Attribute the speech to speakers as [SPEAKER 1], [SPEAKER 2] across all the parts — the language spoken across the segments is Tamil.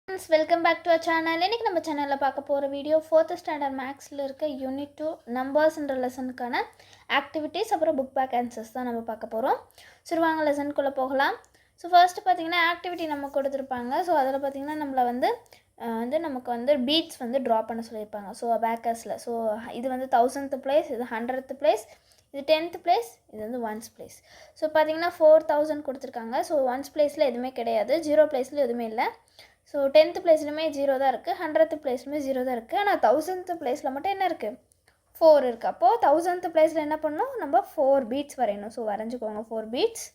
[SPEAKER 1] Friends, welcome back to our channel. இன்னைக்கு நம்ம சேனல்ல பார்க்க போற வீடியோ 4th ஸ்டாண்டர்ட் மேக்ஸ்ல இருக்க யூனிட் 2 நம்பர்ஸ்ன்ற லெசனுக்கான ஆக்டிவிட்டீஸ் அப்புறம் புக் பேக் ஆன்சர்ஸ் தான் நம்ம பார்க்க போறோம். சரி வாங்க லெசனுக்குள்ள போகலாம். ஸோ ஃபர்ஸ்ட் பார்த்தீங்கன்னா ஆக்டிவிட்டி நம்ம கொடுத்துருப்பாங்க. ஸோ அதில் பார்த்தீங்கன்னா நம்மளை நமக்கு பீட்ஸ் ட்ரா பண்ண சொல்லியிருப்பாங்க. ஸோ அபேக்கஸில் ஸோ இது 1000th பிளேஸ், இது 100th பிளேஸ், இது 10th பிளேஸ், இது 1s பிளேஸ். ஸோ பார்த்தீங்கன்னா 4000 கொடுத்துருக்காங்க. ஸோ 1s பிளேஸில் எதுவுமே கிடையாது, 0 பிளேஸில் எதுவுமே இல்லை. ஸோ 10th பிளேஸ்லையுமே 0 தான் இருக்குது, 100th பிளேஸ்லையுமே 0 தான் இருக்குது. ஆனால் 1000th பிளேஸில் மட்டும் என்ன இருக்குது, 4 இருக்குது. அப்போது 1000th பிளேஸில் என்ன பண்ணணும், நம்ம 4 பீட்ஸ் வரையணும். So வரைஞ்சிக்கோங்க 4 beads.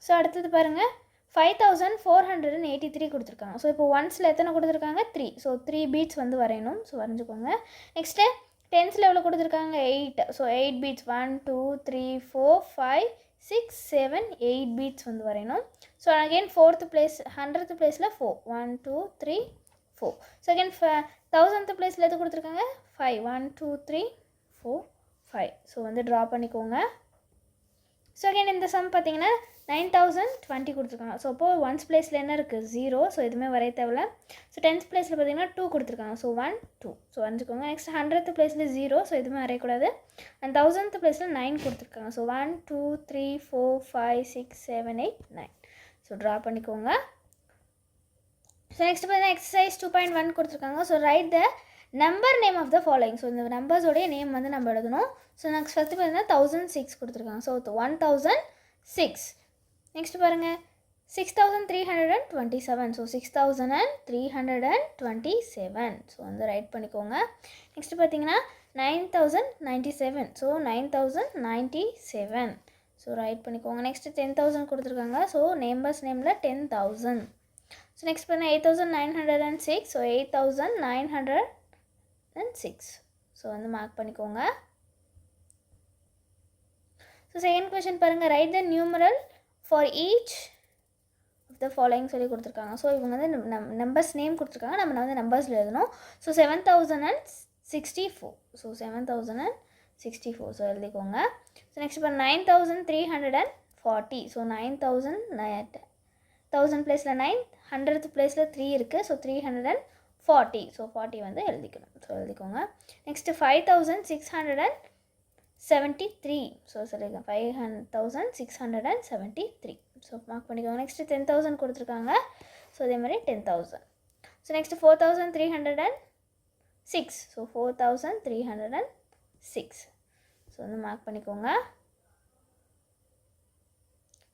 [SPEAKER 1] ஸோ அடுத்தது பாருங்கள் 5483 கொடுத்துருக்காங்க. ஸோ இப்போ ஒன்ஸில் எத்தனை கொடுத்துருக்காங்க, 3. ஸோ 3 பீட்ஸ் வரையணும். ஸோ வரைஞ்சிக்கோங்க. நெக்ஸ்ட்டு 10th எவ்வளோ கொடுத்துருக்காங்க, 8. ஸோ 8 பீட்ஸ் 1 2 3 4 5 6 7 8 பீட்ஸ் வரையணும். So again 4th place 100th பிளேஸில் 4 1 2 3 4. ஸோ அகெயின் 1000th பிளேஸில் எது கொடுத்துருக்காங்க, 5 1 2 3 4 5. ஸோ ட்ரா பண்ணிக்கோங்க. ஸோ அகெயின் இந்த சம் பார்த்தீங்கன்னா 9020 கொடுத்துருக்காங்க. ஸோ அப்போது 1s பிளேஸில் என்ன இருக்குது, 0. ஸோ எதுவுமே வரைய தேவையில்ல. ஸோ 10th பிளேஸில் பார்த்தீங்கன்னா 2 கொடுத்துருக்காங்க. ஸோ 1 2. ஸோ வரைஞ்சிக்கோங்க. நெக்ஸ்ட் 100th பிளேஸில் 0. ஸோ எதுவுமே வரையக்கூடாது. அண்ட் 1000th பிளேஸில் 9 கொடுத்துருக்காங்க. ஸோ 1 2 3 4 5 6 7 8 9. ஸோ ட்ரா பண்ணிக்கோங்க. ஸோ நெக்ஸ்ட் பார்த்தீங்கன்னா எக்ஸசைஸ் 2.1 கொடுத்துருக்காங்க. So write the number name of the following. So இந்த நம்பர்ஸோடைய நேம் நம்ம எழுதணும். ஸோ நெக்ஸ்ட் ஃபஸ்ட்டு பார்த்தீங்கன்னா 1006 கொடுத்துருக்காங்க. ஸோ 1006. நெக்ஸ்ட் பாருங்கள் 6327. ஸோ 6327. ஸோ ரைட் பண்ணிக்கோங்க. நெக்ஸ்ட் பார்த்தீங்கன்னா 9097. ஸோ 9097. ஸோ ரைட் பண்ணிக்கோங்க. நெக்ஸ்ட்டு 10,000 கொடுத்துருக்காங்க. ஸோ நம்பர்ஸ் நேமில் 10,000. ஸோ நெக்ஸ்ட் பார்த்தீங்கன்னா 8906. ஸோ 8906. ஸோ மார்க் பண்ணிக்கோங்க. ஸோ செகண்ட் கொஷின் பாருங்கள், write the numeral for each of the following சொல்லி கொடுத்துருக்காங்க. ஸோ இவங்க நம்பர்ஸ் நேம் கொடுத்துருக்காங்க, நம்ம நம்பர்ஸில் எழுதணும். ஸோ 7064. ஸோ 7064. ஸோ எழுதிக்கோங்க. ஸோ நெக்ஸ்ட் இப்போ 9340. ஸோ 9000 பிளேஸில் 9, 100th பிளேஸில் 3 இருக்குது. ஸோ 340. ஸோ 40 எழுதிக்கணும். ஸோ எழுதிக்கோங்க. நெக்ஸ்ட்டு 5673. ஸோ சொல்லியிருக்கேன் 5673. ஸோ மார்க் பண்ணிக்கோங்க. நெக்ஸ்ட்டு 10,000 கொடுத்துருக்காங்க. ஸோ அதே மாதிரி 10,000. So next 4306. So 4306. So mark பண்ணிக்கோங்க.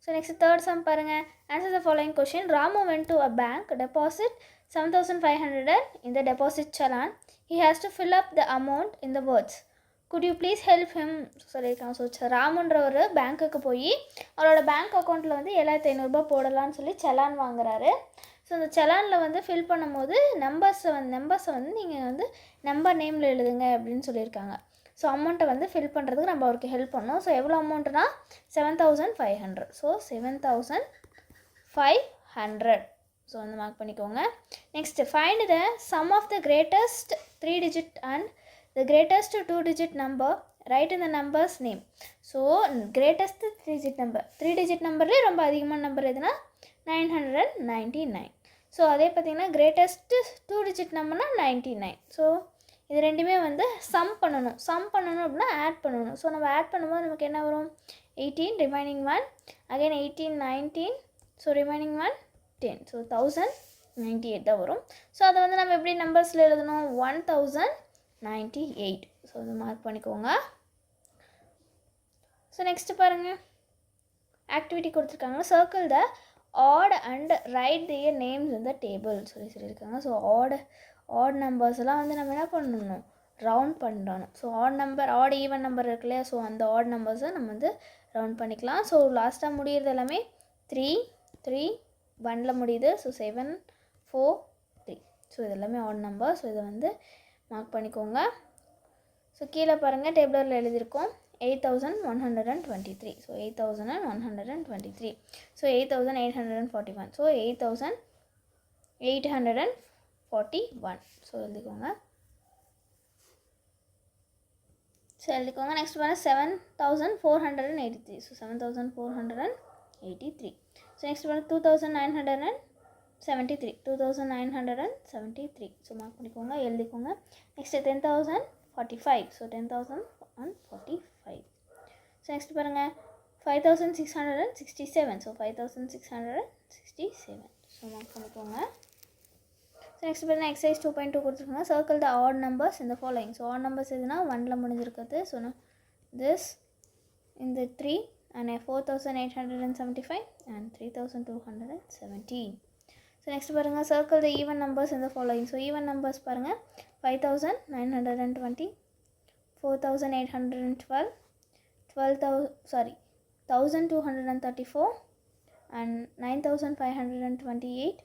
[SPEAKER 1] ஸோ நெக்ஸ்ட் தேர்ட் சம் பாருங்கள், answer the following question. Ramu went to a bank, deposit 7500 in the deposit challan. He has to fill up the amount in the words. Could you please help him? சொல்லியிருக்காங்க. ஸோ ராமுன்ற ஒரு பேங்க்குக்கு போய் அவரோட பேங்க் அக்கௌண்ட்டில் 7500 போடலான்னு சொல்லி செலான் வாங்குறாரு. ஸோ அந்த செலானில் ஃபில் பண்ணும்போது நம்பர்ஸை நீங்கள் நம்பர் நேமில் எழுதுங்க அப்படின்னு சொல்லியிருக்காங்க. ஸோ அமௌண்ட்டை ஃபில் பண்ணுறதுக்கு நம்ம அவருக்கு ஹெல்ப் பண்ணோம். ஸோ எவ்வளோ அமௌண்ட்டுனா 7500. ஸோ 7500. ஸோ மார்க் பண்ணிக்கோங்க. Next find the sum of the greatest 3 digit and the greatest 2-digit number, write in the numbers name. So greatest 3 digit நம்பர்லேயே ரொம்ப அதிகமான நம்பர் எதுனா 999. ஸோ அதே பார்த்திங்கன்னா greatest 2 digit நம்பர்னா 99. ஸோ இது ரெண்டுமே சம் பண்ணணும். அப்படின்னா ஆட் பண்ணணும். ஸோ நம்ம ஆட் பண்ணும்போது நமக்கு என்ன வரும், 18 remaining 1, again 18 19. So remaining 1 10. So 1098 தான் வரும். ஸோ அதை நம்ம எப்படி நம்பர்ஸில் எழுதணும், 1098. ஸோ மார்க் பண்ணிக்கோங்க. ஸோ நெக்ஸ்ட் பாருங்கள், ஆக்டிவிட்டி கொடுத்துருக்காங்க. Circle the odd and write their names இந்த டேபிள் சொல்லியிருக்காங்க. ஸோ ஆட் நம்பர்ஸ் எல்லாம் நம்ம என்ன பண்ணணும், ரவுண்ட் பண்ணணும். ஸோ ஆட் ஈவன் நம்பர் இருக்கு இல்லையா, ஸோ அந்த ஆட் நம்பர்ஸை நம்ம ரவுண்ட் பண்ணிக்கலாம். ஸோ லாஸ்ட்டாக முடிகிறது எல்லாமே 3 3 1ல் முடியுது. ஸோ 7 4 3. ஸோ இது எல்லாமே ஆட் நம்பர். ஸோ இதை மார்க் பண்ணிக்கோங்க. ஸோ கீழே பாருங்கள் டேபிளில் எழுதியிருக்கோம் 8123. ஸோ 8123. ஸோ 8841. ஸோ 8841. ஸோ எழுதிக்கோங்க. நெக்ஸ்ட் பாருங்கள் 7483. ஸோ 7483. 83. ஸோ நெக்ஸ்ட் வந்து 2973 2973. ஸோ மார்க் பண்ணிக்கோங்க, எழுதிக்கோங்க. நெக்ஸ்ட்டு 10,045. ஸோ 10,045. ஸோ நெக்ஸ்ட் பாருங்கள் 5,667. ஸோ 5,667. ஸோ மார்க் பண்ணிக்கோங்க. ஸோ நெக்ஸ்ட் பார்த்தீங்கன்னா எக்ஸசைஸ் 2.2 கொடுத்துருக்காங்க. சர்க்கிள் த ஆட் நம்பர்ஸ் இந்த ஃபாலோயிங். ஸோ ஆட் நம்பர்ஸ் எதுனா 1ல் முடிஞ்சிருக்குது. ஸோ திஸ் இந்த 3 and 4,875 and 3,217. ஸோ நெக்ஸ்ட் பாருங்கள் சர்க்கிள் த ஈவன் நம்பர்ஸ் இந்த ஃபாலோயிங். ஸோ ஈவன் நம்பர்ஸ் பாருங்கள் 5,920, 4,812, 1,234 and 9,528.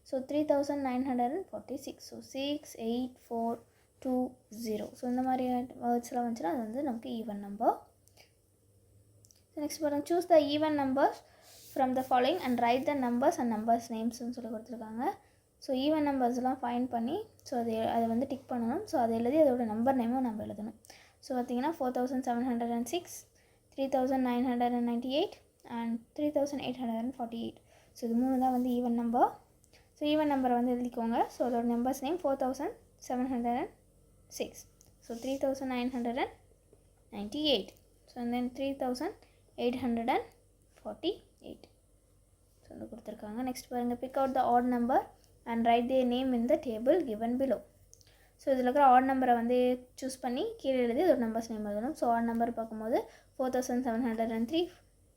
[SPEAKER 1] ஸோ 3,946. ஸோ 68420. ஸோ இந்த மாதிரி வேர்ட்ஸ்லாம் வந்துச்சுன்னா அது வந்து நமக்கு ஈவன் நம்பர். ஸோ நெக்ஸ்ட் பாருங்கள் choose the even numbers from the following and write the numbers and numbers நேம்ஸ்ன்னு சொல்லி கொடுத்துருக்காங்க. ஸோ ஈவன் நம்பர்ஸ்லாம் ஃபைண்ட் பண்ணி ஸோ அதை வந்து டிக் பண்ணணும். ஸோ அதை எழுதி அதோட நம்பர் நேமும் நம்ம எழுதணும். ஸோ பார்த்திங்கன்னா 4,706, 3,998 and 3,848. ஸோ இது 3 தான் வந்து ஈவன் நம்பர். ஸோ ஈவன் நம்பரை வந்து எழுதிக்கோங்க. ஸோ அதோட numbers name 4,706. So 3,998. So then 3,848. So வந்து கொடுத்துருக்காங்க. நெக்ஸ்ட் பாருங்கள் big out the odd number and right the name in the table given below. So இதில் இருக்கிற ஆட் நம்பரை வந்து சூஸ் பண்ணி கீழே எழுதி ஒரு நம்பர்ஸ் நேம் எழுதணும். ஸோ ஆட் நம்பர் பார்க்கும்போது 4,703,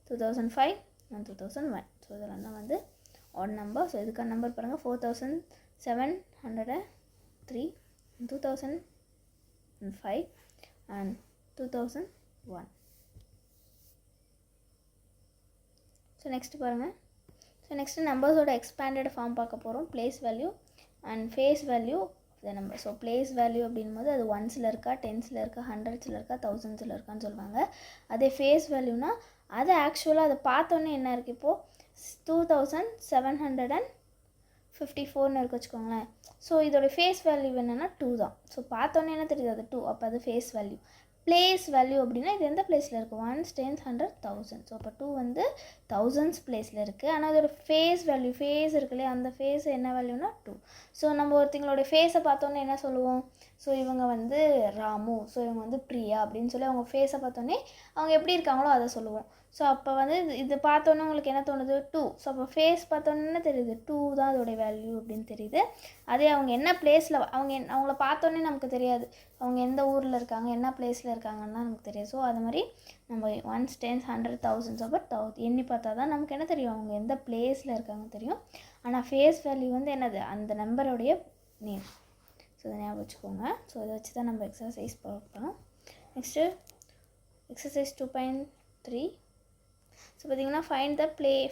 [SPEAKER 1] 2,005 and 2,001. ஸோ இதெல்லாம் தான் வந்து ஆட் நம்பர். ஸோ இதுக்கான நம்பர் பாருங்கள் 4,703, 2,005 and 2,001. ஸோ நெக்ஸ்ட் பாருங்கள். ஸோ நெக்ஸ்ட்டு நம்பர்ஸோட எக்ஸ்பேண்டட் ஃபார்ம் பார்க்க போகிறோம். Place value and face value the number. So place value அப்படின் போது அது 1ஸில் இருக்கா, 10ஸில் இருக்கா, 100ஸில் இருக்கா, 1000ஸில் இருக்கான்னு சொல்லுவாங்க. அதே ஃபேஸ் வேல்யூனா அது ஆக்சுவலாக அதை பார்த்தோன்னே என்ன இருக்குது இப்போது 2,754ன்னு இருக்கு வச்சுக்கோங்களேன். ஸோ இதோட ஃபேஸ் வேல்யூ என்னென்னா 2 தான். ஸோ பார்த்தோன்னே என்ன தெரியுது அது 2, அப்போ அது ஃபேஸ் வேல்யூ. பிளேஸ் வேல்யூ அப்படின்னா இது எந்த பிளேஸில் இருக்குது 1, 10, 100, 1000. ஸோ அப்போ 2 வந்து 1000s பிளேஸில் இருக்குது. ஆனால் அதோட ஃபேஸ் வேல்யூ ஃபேஸ் இருக்கு இல்லையா, அந்த ஃபேஸ் என்ன வேல்யூனா 2. ஸோ நம்ம ஒருத்தங்களோட ஃபேஸை பார்த்தோன்னே என்ன சொல்லுவோம், ஸோ இவங்க வந்து ராமு, ஸோ இவங்க வந்து பிரியா அப்படின்னு சொல்லி அவங்க ஃபேஸை பார்த்தோன்னே அவங்க எப்படி இருக்காங்களோ அதை சொல்லுவோம். ஸோ அப்போ வந்து இது பார்த்தோன்னே உங்களுக்கு என்ன தோணுது 2. ஸோ அப்போ ஃபேஸ் பார்த்தோன்னே என்ன தெரியுது 2 தான் அதோடைய வேல்யூ அப்படின்னு தெரியுது. அதே அவங்க என்ன பிளேஸில் அவங்கள பார்த்தோன்னே நமக்கு தெரியாது அவங்க எந்த ஊரில் இருக்காங்க, என்ன பிளேஸில் இருக்காங்கன்னா நமக்கு தெரியும். ஸோ அது மாதிரி நம்ம 1, 10, 100, 1000 அப்போ எண்ணி பார்த்தா தான் நமக்கு என்ன தெரியும் அவங்க எந்த பிளேஸில் இருக்காங்க தெரியும். ஆனால் ஃபேஸ் வேல்யூ வந்து என்னது அந்த நம்பருடைய நேம். ஸோ இதை ஞாபகம் வச்சுக்கோங்க. ஸோ இதை வச்சு தான் நம்ம எக்ஸசைஸ் பார்ப்போம். Next exercise 2.3. ஸோ பார்த்திங்கன்னா find the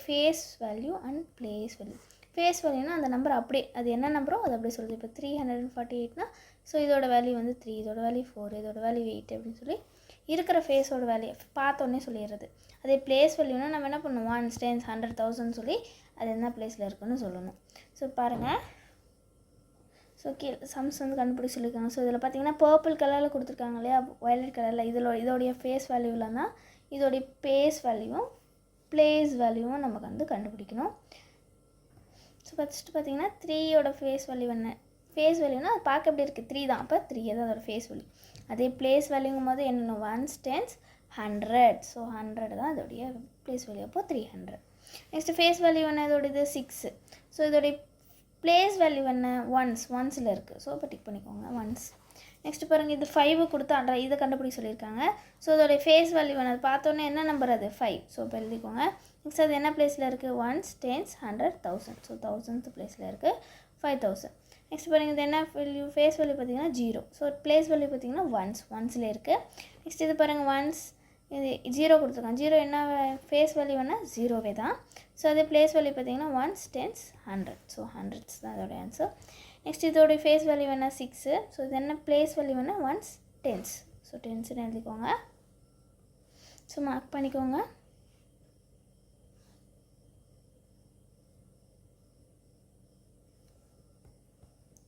[SPEAKER 1] face value and place value. Face வேல்யூனா அந்த நம்பர் அப்படியே அது என்ன நம்பரோ அது அப்படியே சொல்லுது. இப்போ 348னா ஸோ இதோட வேல்யூ வந்து 3, இதோட வேல்யூ 4, இதோட வேல்யூ 8 அப்படின்னு சொல்லி இருக்கிற ஃபேஸோட வேல்யூ பார்த்தோன்னே சொல்லிடுறது. அதே பிளேஸ் வேல்யூனா நம்ம என்ன பண்ணணும் 1, 10, 100, 1000 சொல்லி அது என்ன பிளேஸில் இருக்குன்னு சொல்லணும். ஸோ பாருங்கள். ஸோ சம்ஸ் வந்து கண்டுபிடிச்சி சொல்லியிருக்காங்க. ஸோ இதில் பார்த்தீங்கன்னா பர்பிள் கலரில் கொடுத்துருக்காங்க இல்லையா, வயலட் கலரில் இதோடைய ஃபேஸ் வேல்யூவில் தான் இதோடைய பேஸ் வேல்யூவும் பிளேஸ் வேல்யூவும் நமக்கு வந்து கண்டுபிடிக்கணும். ஸோ ஃபஸ்ட்டு பார்த்தீங்கன்னா 3யோட ஃபேஸ் வேல்யூ என்ன, ஃபேஸ் வேல்யூனா அது பார்க்க எப்படி இருக்குது 3 தான். அப்போ 3 தான் அதோட ஃபேஸ் வேல்யூ. அதே பிளேஸ் வேல்யூங்கும் போது என்னென்ன 1, 10, 100. ஸோ 100 தான் அதோடைய பிளேஸ் வேல்யூ. அப்போ 300. நெக்ஸ்ட்டு ஃபேஸ் வேல்யூ என்ன இதோடது 6. ஸோ இதோடைய பிளேஸ் வேல்யூ என்ன ஒன்ஸில் இருக்குது. ஸோ இப்போ டிக் பண்ணிக்கோங்க ஒன்ஸ். நெக்ஸ்ட் பாருங்கள் இது 5 கொடுத்து இதை கண்டுபிடிக்க சொல்லியிருக்காங்க. ஸோ அதோடைய ஃபேஸ் வேல்யூ அது பார்த்தோன்னே என்ன நம்பர் அது 5. ஸோ இப்போ எழுதிக்கோங்க. நெக்ஸ்ட் அது என்ன பிளேஸில் இருக்குது 1, 10, 100, 1000. ஸோ 1000th பிளேஸில் இருக்குது 5000. நெக்ஸ்ட் பாருங்கள் இது என்ன வேல்யூ ஃபேஸ் வேல்யூ பார்த்தீங்கன்னா 0. ஸோ பிளேஸ் வேல்யூ பார்த்தீங்கன்னா ஒன்ஸில் இருக்குது. நெக்ஸ்ட் இது பாருங்கள் ஒன்ஸ் இது 0 கொடுத்துருக்காங்க. 0 என்ன ஃபேஸ் வேல்யூ என்ன 0வே தான். ஸோ அதே பிளேஸ் வேல்யூ பார்த்தீங்கன்னா 1, 10, 100. ஸோ 100s தான் அதோடைய ஆன்சர். நெக்ஸ்ட் இதோடைய ஃபேஸ் வேல்யூ என்ன 6. ஸோ இது என்ன பிளேஸ் வேல்யூ என்ன 1, 10s. ஸோ 10ஸ்ன்னு எழுதிக்கோங்க. ஸோ மார்க் பண்ணிக்கோங்க.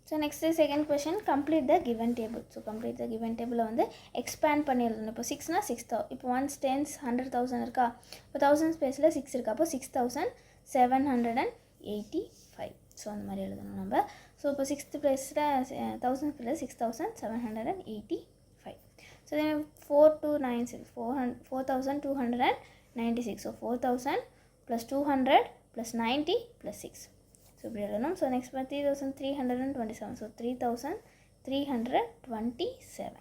[SPEAKER 1] So next second question complete the given table. So complete the given டேபிளை வந்து எக்ஸ்பேண்ட் பண்ணி எழுதணும். இப்போ 6னா 6,000. இப்போ 1, 10, 100, 1000 இருக்கா. இப்போ 1000 ஸ்பேஸில் 6 இருக்கா. அப்போ 6,000, 6785. ஸோ அந்த மாதிரி எழுதணும் நம்ம. ஸோ இப்போ 6th பிளேஸில் 1000 plus 6785. So then 4296 4296. So 4000 plus 200 plus 90 plus 6. So இப்படி எழுதணும். So next 3327. So 3327.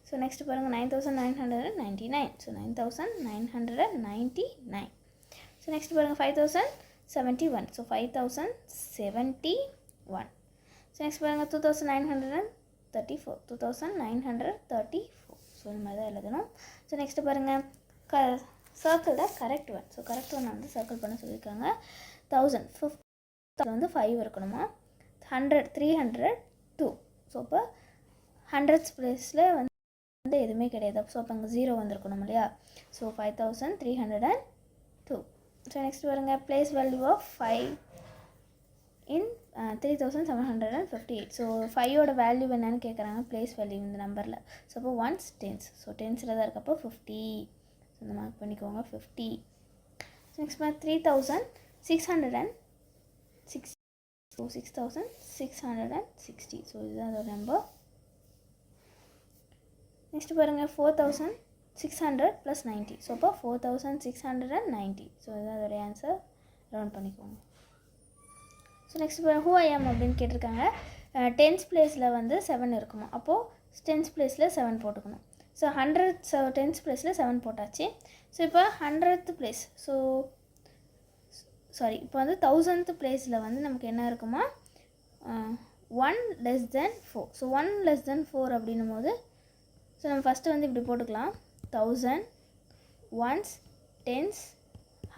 [SPEAKER 1] So next பாருங்கள் 9999. ஸோ 9999. ஸோ நெக்ஸ்ட் பாருங்கள் 5071. ஸோ 5071. ஸோ நெக்ஸ்ட் பாருங்கள் 2934. 2934. ஸோ இந்த மாதிரி தான் எழுதணும். ஸோ நெக்ஸ்ட்டு பாருங்கள் சர்க்கிள் தான் correct one. So correct one வந்து சர்க்கிள் பண்ண சொல்லியிருக்காங்க. 1000 வந்து 5 இருக்கணுமா. 100 300 2. ஸோ இப்போ 100th பிளேஸில் வந்து எதுவுமே கிடையாது. ஸோ அப்போ அங்கே 0 வந்திருக்கணும் இல்லையா. ஸோ 5302. ஸோ நெக்ஸ்ட் பாருங்கள் place value of 5 in 3758. So 5ஓட வேல்யூ என்னன்னு கேட்குறாங்க. பிளேஸ் வேல்யூ இந்த நம்பரில். ஸோ அப்போ ஒன்ஸ் டென்ஸ். ஸோ டென்ஸில் தான் இருக்கப்போ 50. ஸோ இந்த மார்க் பண்ணிக்கோங்க 50. So next 3660. ஸோ 6660. ஸோ இதுதான் அதோட நம்பர். நெக்ஸ்ட் பாருங்கள் 4600 ப்ளஸ் 90. ஸோ அப்போ 4690. ஸோ இதுதான் அதோடைய ஆன்சர். ரவுண்ட் பண்ணிக்கோங்க. ஸோ நெக்ஸ்ட் ஹூ ஐ ஆம் அப்படின்னு கேட்டிருக்காங்க. 10th பிளேஸில் வந்து 7 இருக்குமா. அப்போது 10th பிளேஸில் 7 போட்டுக்கணும். ஸோ 10th பிளேஸில் 7 போட்டாச்சு. ஸோ இப்போ 100th பிளேஸ். ஸோ சாரி இப்போ வந்து 1000th பிளேஸில் வந்து நமக்கு என்ன இருக்குமா 1 less than 4. So 1 less than 4 அப்படின்னும் போது ஸோ நம்ம ஃபஸ்ட்டு வந்து இப்படி போட்டுக்கலாம். 1000 1s 10s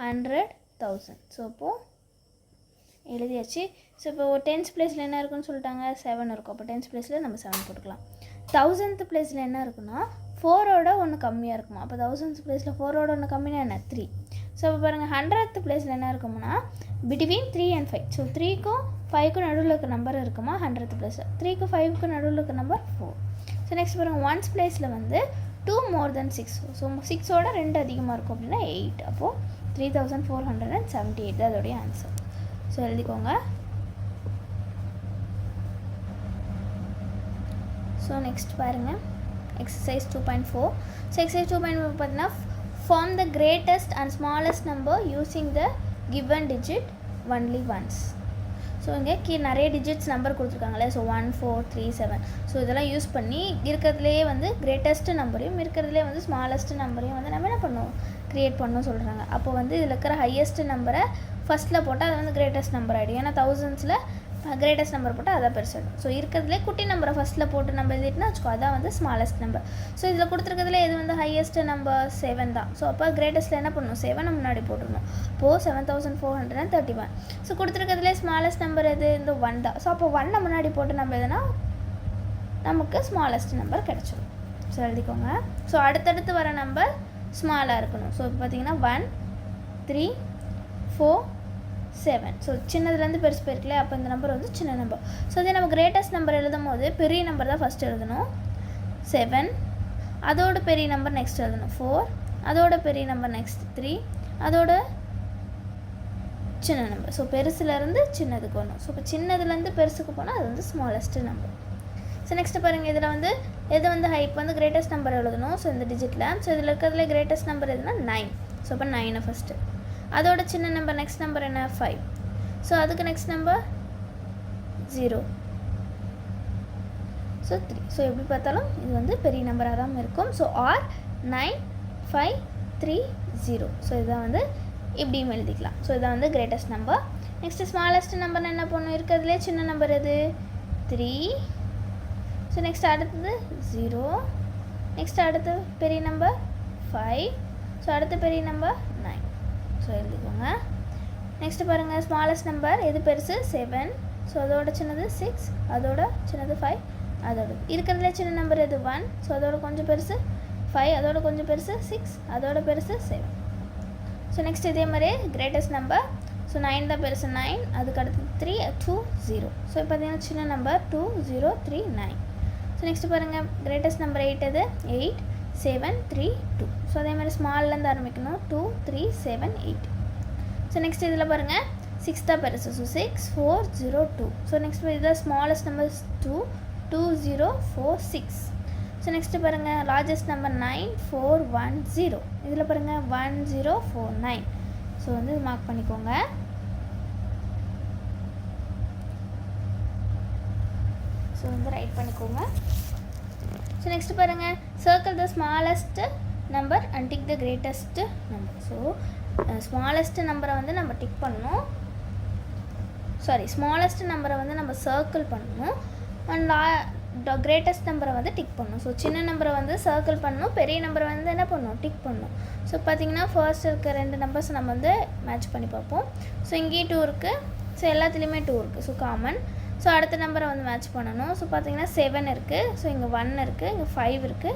[SPEAKER 1] 100 1000. ஸோ இப்போது எழுதியாச்சு. ஸோ இப்போ 10th பிளேஸில் என்ன இருக்குன்னு சொல்லிட்டாங்க 7 இருக்கும். அப்போ 10th பிளேஸில் நம்ம 7 போட்டுக்கலாம். 1000th பிளேஸில் என்ன இருக்குன்னா 4ஓட ஒன்று கம்மியாக இருக்குமா. அப்போ 1000th பிளேஸில் 4ஓட ஒன்று கம்மியாக என்ன 3. ஸோ இப்போ பாருங்கள் 100th பிளேஸில் என்ன இருக்கும்னா பிட்வீன் 3 and 5. ஸோ 3க்கும் 5க்கும் நடுவில் இருக்க நம்பர் இருக்குமா 100th பிளேஸில். 3க்கும் 5க்கும் நடுவில் இருக்க நம்பர் 4. ஸோ நெக்ஸ்ட் பாருங்கள் 1s பிளேஸில் வந்து 2 more than 6. ஸோ 6ஓட 2 அதிகமாக இருக்கும் அப்படின்னா 8. அப்போது 3478 தான் அதோடைய ஆன்சர். ஸோ எழுதிக்கோங்க. ஸோ நெக்ஸ்ட் பாருங்கள் எக்ஸசைஸ் 2.4. ஸோ எக்ஸசைஸ் 2.4 பார்த்தீங்கன்னா form the greatest and smallest number using the given digit only ones. So இங்கே நிறைய டிஜிட்ஸ் நம்பர் கொடுத்துருக்காங்களே. ஸோ 1 4 3 7. ஸோ இதெல்லாம் யூஸ் பண்ணி இருக்கிறதுலே வந்து கிரேட்டஸ்ட் நம்பரையும் இருக்கிறதுலே வந்து ஸ்மாலஸ்ட் நம்பரையும் வந்து நம்ம என்ன பண்ணுவோம் க்ரியேட் பண்ணணும் சொல்கிறாங்க. அப்போ வந்து இதில் இருக்கிற ஹையஸ்ட் நம்பரை ஃபஸ்ட்டில் போட்டால் அது வந்து கிரேட்டஸ்ட் நம்பர் ஆகிடும். ஏன்னா 1000ஸில் கிரேட்டஸ்ட் நம்பர் போட்டால் அதான் பெருசாகிடும். ஸோ இருக்கிறதுலே குட்டி நம்பரை ஃபஸ்ட்டில் போட்டு நம்ம எழுதிட்டுனா வச்சுக்கோ அதான் வந்து ஸ்மாலஸ்ட் நம்பர். ஸோ இதில் கொடுத்துருக்கிறதுல எது வந்து ஹையஸ்ட் நம்பர் 7 தான். ஸோ அப்போ கிரேட்டஸ்ட்டில் என்ன பண்ணணும் 7 முன்னாடி போட்டுடணும். இப்போது 7431. ஸோ கொடுத்துருக்கிறதுலே ஸ்மாலஸ்ட் நம்பர் எது இந்த 1 தான். ஸோ அப்போ 1 முன்னாடி போட்டு நம்ம எதுனா நமக்கு ஸ்மாலஸ்ட் நம்பர் கிடச்சிடும். ஸோ எழுதிக்கோங்க. ஸோ அடுத்தடுத்து வர நம்பர் ஸ்மாலாக இருக்கணும். ஸோ இப்போ பார்த்தீங்கன்னா 1 3 4 7. ஸோ சின்னதுலேருந்து பெருசு போயிருக்கல. அப்போ இந்த நம்பர் வந்து சின்ன நம்பர். ஸோ அதே நம்ம கிரேட்டஸ்ட் நம்பர் எழுதும் போது பெரிய நம்பர் தான் ஃபஸ்ட் எழுதணும் 7. அதோட பெரிய நம்பர் நெக்ஸ்ட் எழுதணும் 4. அதோட பெரிய நம்பர் நெக்ஸ்ட் 3. அதோட சின்ன நம்பர். ஸோ பெருசுலேருந்து சின்னதுக்கு வரணும். ஸோ இப்போ சின்னதுலேருந்து பெருசுக்கு போனால் அது வந்து ஸ்மாலஸ்ட் நம்பர். ஸோ நெக்ஸ்ட்டு பாருங்கள் இதில் வந்து எது வந்து இப்போ வந்து கிரேட்டஸ்ட் நம்பர் எழுதணும். ஸோ இந்த டிஜிட்டில் ஸோ இதில் இருக்கிறதுல கிரேட்டஸ்ட் நம்பர் எதுனா 9. ஸோ அப்போ 9 ஃபஸ்ட்டு. அதோட சின்ன நம்பர் நெக்ஸ்ட் நம்பர் என்ன 5. ஸோ அதுக்கு நெக்ஸ்ட் நம்பர் 0. ஸோ 3. ஸோ எப்படி பார்த்தாலும் இது வந்து பெரிய நம்பராக தான் இருக்கும். So R 9 5 3 0. ஸோ இதான் வந்து இப்படியும் எழுதிக்கலாம். ஸோ இதான் வந்து greatest number. Next smallest number என்ன பண்ணும் இருக்கிறதுலே சின்ன நம்பர் எது 3. ஸோ நெக்ஸ்ட் அடுத்தது 0. நெக்ஸ்ட் அடுத்து பெரிய நம்பர் 5. ஸோ அடுத்த பெரிய நம்பர் 9. ஸோ எழுதிக்கோங்க. நெக்ஸ்ட்டு பாருங்கள் ஸ்மாலஸ்ட் நம்பர் எது பெருசு 7. ஸோ அதோட சின்னது 6. அதோட சின்னது 5. அதோட இருக்கிறதுல சின்ன நம்பர் எது 1. ஸோ அதோட கொஞ்சம் பெருசு 5. அதோட கொஞ்சம் பெருசு 6. அதோட பெருசு 7. ஸோ நெக்ஸ்ட் இதே மாதிரியே கிரேட்டஸ்ட் நம்பர். ஸோ 9 தான் பெருசு 9. அதுக்கு அடுத்து 3 2 0. ஸோ இப்போ பார்த்தீங்கன்னா சின்ன நம்பர் 2 0 3 9. ஸோ நெக்ஸ்ட்டு பாருங்கள் கிரேட்டஸ்ட் நம்பர் 8 எது 8 7 3 2. ஸோ அதே மாதிரி ஸ்மால்லேருந்து ஆரம்பிக்கணும் 2 3 7 8. ஸோ நெக்ஸ்ட் இதில் பாருங்கள் 6 தான் பெருசு. ஸோ 6402. ஸோ நெக்ஸ்ட் இதில் ஸ்மாலஸ்ட் நம்பர் 2046. ஸோ நெக்ஸ்ட்டு பாருங்கள் லார்ஜஸ்ட் நம்பர் 9410. இதில் பாருங்கள் 1049. ஸோ வந்து மார்க் பண்ணிக்கோங்க. ஸோ வந்து ரைட் பண்ணிக்கோங்க. ஸோ நெக்ஸ்ட்டு பாருங்கள் circle the smallest number and tick the greatest number. So smallest நம்பரை வந்து நம்ம டிக் பண்ணணும், ஸ்மாலஸ்ட் நம்பரை வந்து நம்ம சர்க்கிள் பண்ணணும் அண்ட் கிரேட்டஸ்ட் நம்பரை வந்து டிக் பண்ணணும். ஸோ சின்ன நம்பரை வந்து சர்க்கிள் பண்ணணும், பெரிய நம்பரை வந்து என்ன பண்ணணும், டிக் பண்ணணும். ஸோ பார்த்திங்கன்னா ஃபர்ஸ்ட் இருக்க 2 நம்பர்ஸ் நம்ம வந்து மேட்ச் பண்ணி பார்ப்போம். ஸோ இங்கேயும் 2 இருக்குது, ஸோ எல்லாத்துலேயுமே 2 இருக்குது, ஸோ காமன். ஸோ அடுத்த நம்பரை வந்து மேட்ச் பண்ணணும். ஸோ பார்த்திங்கன்னா 7 இருக்குது, ஸோ இங்கே 1 இருக்குது, இங்கே 5 இருக்குது,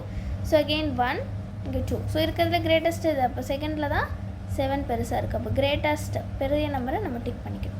[SPEAKER 1] ஸோ அகெயின் 1, இங்கே 2. ஸோ இருக்கிறதுல கிரேட்டஸ்ட் இது. அப்போ செகண்டில் தான் 7 பெருசாக இருக்குது. அப்போ கிரேட்டஸ்ட் பெரிய நம்பரை நம்ம டிக் பண்ணிக்கணும்.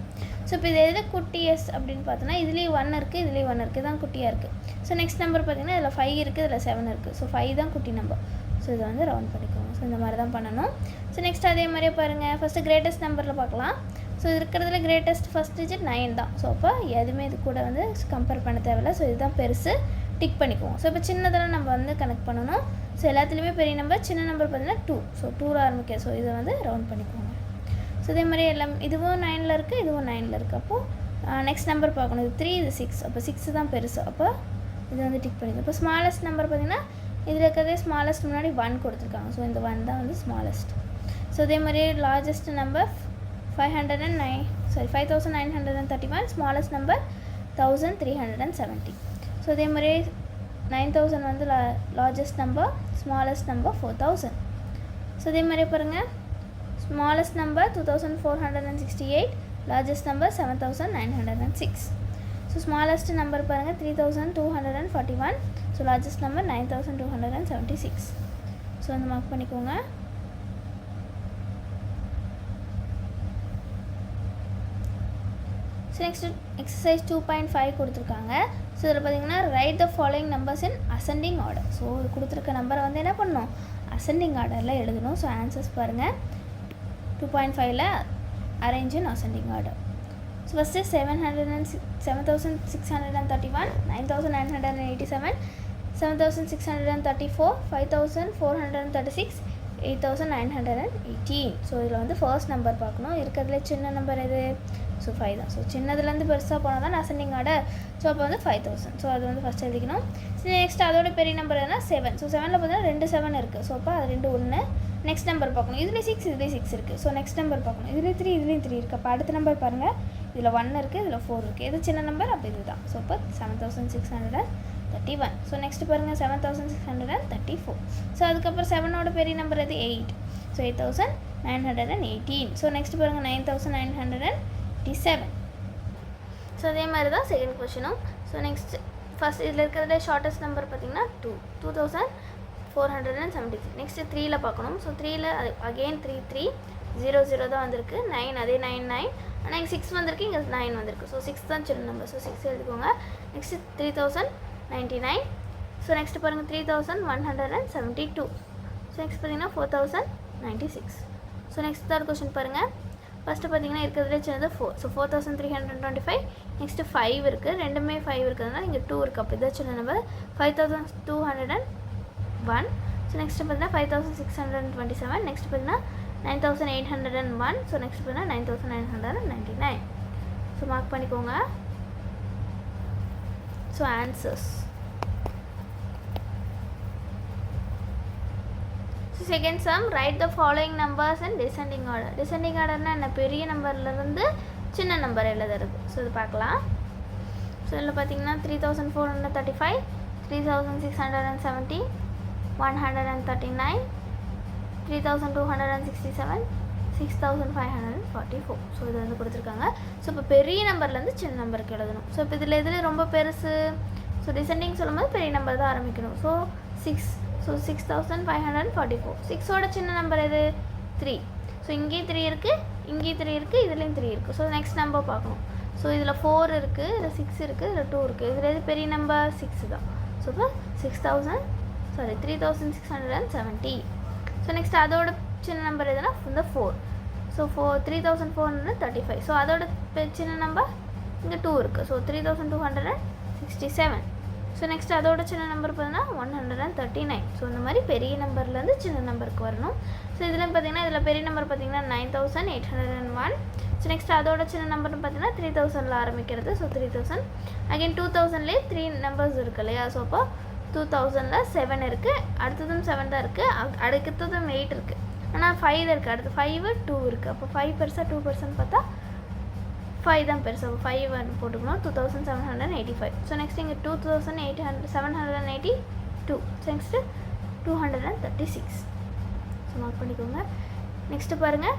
[SPEAKER 1] ஸோ இப்போ இது எது குட்டியஸ்ட் அப்படின்னு பார்த்தோன்னா இதுலேயும் 1 இருக்குது, இதுலேயும் 1 இருக்குது, தான் குட்டியாக இருக்குது. ஸோ நெக்ஸ்ட் நம்பர் பார்த்திங்கன்னா இதில் 5 இருக்குது, இதில் 7 இருக்குது. ஸோ 5 தான் குட்டி நம்பர். ஸோ இதை வந்து ரவுண்ட் பண்ணிக்கோங்க. ஸோ இந்த மாதிரி தான் பண்ணணும். ஸோ நெக்ஸ்ட் அதே மாதிரியே பாருங்கள் ஃபஸ்ட்டு கிரேட்டஸ்ட் நம்பரில் பார்க்கலாம். ஸோ இருக்கிறதுல கிரேட்டஸ்ட் ஃபஸ்ட் டிஜிட் 9 தான். ஸோ அப்போ எதுவுமே இது கூட வந்து கம்பேர் பண்ண தேவையில்லை. ஸோ இதுதான் பெருசு, டிக் பண்ணிக்குவோம். ஸோ இப்போ சின்னதெல்லாம் நம்ம வந்து கனெக்ட் பண்ணணும். ஸோ எல்லாத்துலேயுமே பெரிய நம்பர், சின்ன நம்பர் பார்த்திங்கன்னா 2. ஸோ 2 ஆரம்பிக்க. ஸோ இதை வந்து ரவுண்ட் பண்ணிக்குவோங்க. ஸோ இதே மாதிரி எல்லாம் இதுவும் 9ல் இருக்குது, இதுவும் 9ல் இருக்குது. அப்போது நெக்ஸ்ட் நம்பர் பார்க்கணும். இது 3, இது 6. அப்போ 6 தான் பெருசு. அப்போ இது வந்து டிக் பண்ணிக்கணும். இப்போ ஸ்மாலஸ்ட் நம்பர் பார்த்திங்கன்னா இதில் இருக்கிறதே ஸ்மாலஸ்ட் முன்னாடி 1 கொடுத்துருக்காங்க. ஸோ இந்த 1 தான் வந்து ஸ்மாலஸ்ட். ஸோ இதே மாதிரி largest number 5931, smallest number 1370. So இதே மாதிரி 9000 வந்து largest number, smallest number 4000. So இதே மாதிரி பாருங்கள் smallest number 2468, largest number 7906. So smallest number பாருங்க 3241, so largest number 9276. so அந்த மார்க் பண்ணிக்கோங்க. So next exercise 2.5 கொடுத்துருக்காங்க. ஸோ இதில் பார்த்தீங்கன்னா right the following numbers in ascending order. So கொடுத்துருக்க நம்பரை வந்து என்ன பண்ணணும், அசெண்டிங் ஆர்டரில் எழுதணும். ஸோ ஆன்சர்ஸ் பாருங்கள் 2.5ல arrange in ascending order. So first 7631, 9987, 7634, 5436, 8918. So இதில் வந்து ஃபர்ஸ்ட் நம்பர் பார்க்கணும். இருக்கிறதுல சின்ன நம்பர் எது, ஸோ 5 தான். ஸோ சின்னதுலேருந்து பெருசாக போனால் தான் அசெண்டிங் ஆர்டர். ஸோ அப்போ வந்து 5000. ஸோ அது வந்து ஃபஸ்ட் எழுதிக்கணும். நெக்ஸ்ட் அதோட பெரிய நம்பர் எதுனா 7. ஸோ 7ல் பார்த்தீங்கன்னா 2 7 இருக்குது. ஸோ அப்போ அது 2 1. நெக்ஸ்ட் நம்பர் பார்க்கணும். இதுலேயும் 6, இதுலேயும் 6 இருக்குது. ஸோ நெக்ஸ்ட் நம்பர் பார்க்கணும். இதுலேயும் 3, இதுலேயும் 3 இருக்குது. அப்போ அடுத்த நம்பர் பாருங்கள், இதில் 1 இருக்குது, இதில் 4 இருக்குது. எது சின்ன நம்பர், அப்போ இது தான். ஸோ இப்போ 7631. ஸோ நெக்ஸ்ட் பாருங்கள் 7634. ஸோ அதுக்கப்புறம் 7ஓட பெரிய நம்பர் எது, 8. ஸோ 8918. ஸோ நெக்ஸ்ட் பாருங்கள் 9987. ஸோ அதே மாதிரி தான் செகண்ட் கொஷினும். ஸோ நெக்ஸ்ட் ஃபஸ்ட் இதில் இருக்கிறதுல ஷார்ட்டஸ்ட் நம்பர் பார்த்திங்கன்னா 2473. நெக்ஸ்ட்டு 3ல் பார்க்கணும். ஸோ 3ல் அகெயின் 3300 தான் வந்திருக்கு. 9 அதே 99. ஆனால் இங்கே 6 வந்திருக்கு, இங்கே 9 வந்திருக்கு. ஸோ 6 தான் சின்ன நம்பர். ஸோ 6 எழுதிக்கோங்க. நெக்ஸ்ட்டு 3099. ஸோ நெக்ஸ்ட்டு பாருங்கள் 3172. ஸோ நெக்ஸ்ட் பார்த்திங்கன்னா 4096. ஸோ நெக்ஸ்ட் தேர்ட் கொஷின் பாருங்கள். ஃபஸ்ட்டு பார்த்திங்கன்னா இருக்கிறதுலே சின்னது 4. ஸோ 4325. நெக்ஸ்ட்டு 5 இருக்குது, ரெண்டுமே 5 இருக்கிறதுனால இங்கே 2 இருக்குது. அப்போ இதான் சின்ன நம்பர் 5201. ஸோ நெக்ஸ்ட்டு பார்த்தீங்கன்னா 5627. நெக்ஸ்ட் பார்த்தீங்கன்னா 9801. ஸோ நெக்ஸ்ட் பார்த்தீங்கன்னா 9999. ஸோ மார்க் பண்ணிக்கோங்க. So answers. So second sum, right the following numbers and descending order. Descending ஆர்டர்னால் என்ன, பெரிய நம்பர்லேருந்து சின்ன நம்பர் எழுதுறது. ஸோ இது பார்க்கலாம். ஸோ இதில் பார்த்தீங்கன்னா 3435, 3670, 139, 3267, 6544. ஸோ இது வந்து கொடுத்துருக்காங்க. ஸோ இப்போ பெரிய நம்பர்லேருந்து சின்ன நம்பருக்கு எழுதணும். ஸோ இப்போ இதில் எதில் ரொம்ப பெருசு, ஸோ டிசெண்டிங் சொல்லும்போது பெரிய நம்பர் தான் ஆரம்பிக்கணும். ஸோ 6. ஸோ 6544. 6ஓட சின்ன நம்பர் எது, 3. ஸோ இங்கேயும் 3 இருக்குது, இங்கேயும் 3 இருக்குது, இதுலேயும் 3 இருக்குது. ஸோ நெக்ஸ்ட் நம்பர் பார்க்கணும். ஸோ இதில் 4 இருக்குது, இதில் 6 இருக்குது, இதில் 2 இருக்குது. இதில் எது பெரிய நம்பர், 6 தான். ஸோ இப்போ 3670. ஸோ நெக்ஸ்ட் அதோட சின்ன நம்பர் எதுனா இந்த 4. ஸோ 3435. ஸோ அதோட சின்ன நம்பர் இங்கே 2 இருக்குது. ஸோ 3267. ஸோ நெக்ஸ்ட் அதோட சின்ன நம்பர் பார்த்தீங்கன்னா 139. ஸோ இந்த மாதிரி பெரிய நம்பர்லேருந்து சின்ன நம்பருக்கு வரணும். ஸோ இதில் பார்த்தீங்கன்னா இதில் பெரிய நம்பர் பார்த்தீங்கன்னா 9801. ஸோ நெக்ஸ்ட் அதோட சின்ன நம்பர்னு பார்த்தீங்கன்னா 3000 ஆரம்பிக்கிறது. ஸோ 3000. அகைன் 2000லேயே 3 நம்பர்ஸ் இருக்குது இல்லையா? ஸோ அப்போ 2000ல் 7 இருக்குது, அடுத்ததும் 7 தான் இருக்குது, அடுத்ததும் 8 இருக்குது, ஆனால் 5 தான் இருக்குது, அடுத்து 5 2 இருக்குது. அப்போ 5 பெருசாக 2 பெருசான்னு பார்த்தா 5 தான் பெருசு. அப்போ 5 போட்டுக்கணும். 2785. ஸோ நெக்ஸ்ட் இங்கே 2782. So next 236. ஸோ மார்க் பண்ணிக்கோங்க. நெக்ஸ்ட்டு பாருங்கள்.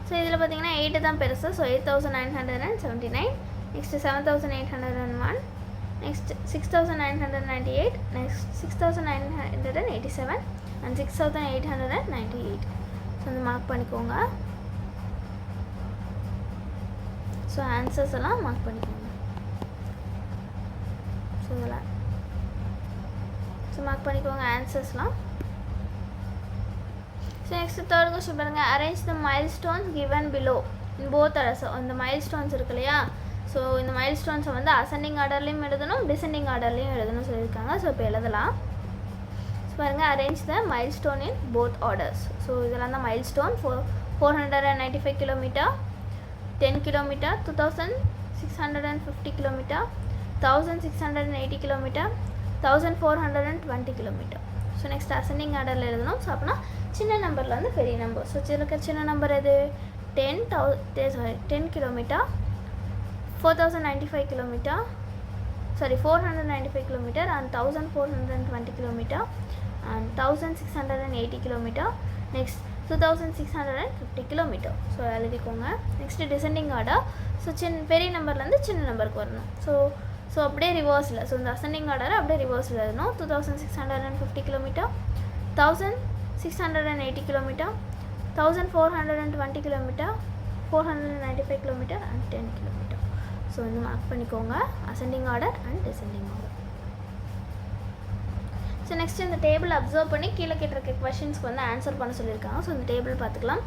[SPEAKER 1] ஸோ இதில் பார்த்தீங்கன்னா 8 தான் பெருசு. So 8979. Next 7801. Next 6998. Next 6987 and 6898. So வந்து மார்க் பண்ணிக்கோங்க. ஸோ ஆன்சர்ஸ் எல்லாம் மார்க் பண்ணிக்கோங்க. ஸோ இதெல்லாம் மார்க் பண்ணிக்கோங்க ஆன்சர்ஸ்லாம். ஸோ நெக்ஸ்ட் தேர்ட் கொஸ்டின் பாருங்கள். Arrange the milestones given below in both orders. இந்த மைல்ஸ்டோன்ஸ் இருக்கு இல்லையா? ஸோ இந்த மைல்ஸ்டோன்ஸை வந்து அசெண்டிங் ஆர்டர்லேயும் எழுதணும், டிசெண்டிங் ஆர்டர்லேயும் எழுதணும் சொல்லியிருக்காங்க. ஸோ இப்போ எழுதலாம். ஸோ பாருங்கள், arrange the milestone in both orders. So இதெல்லாம் தான் milestone. 495 kilometre, 10 kilometre, 2650 kilometre, 1680 kilometre, 1420 kilometre. So next ascending ஆர்டரில் எழுதணும். ஸோ அப்படின்னா சின்ன நம்பரில் வந்து பெரிய நம்பர். ஸோ சின்ன நம்பர் எது? 10 kilometre, 495 kilometre, 495 kilometre and 1420 kilometre and 1680 kilometre. Next 2650 kilometre. So எழுதிக்கோங்க. Next descending order. ஸோ பெரிய நம்பர்லேருந்து சின்ன நம்பருக்கு வரணும். ஸோ அப்படியே ரிவர்ஸில். ஸோ இந்த அசெண்டிங் ஆர்டரை அப்படியே ரிவர்ஸில் எழுதணும். 2650 kilometre, 1680 kilometre, 1420 kilometre, 495 kilometre and 10 kilometre. So வந்து மார்க் பண்ணிக்கோங்க ascending order and descending order. So next இந்த டேபிள் அப்சர்வ் பண்ணி கீழே கேட்டிருக்க கொஷின்ஸ்க்கு வந்து ஆன்சர் பண்ண சொல்லியிருக்காங்க. ஸோ இந்த டேபிள் பார்த்துக்கலாம்.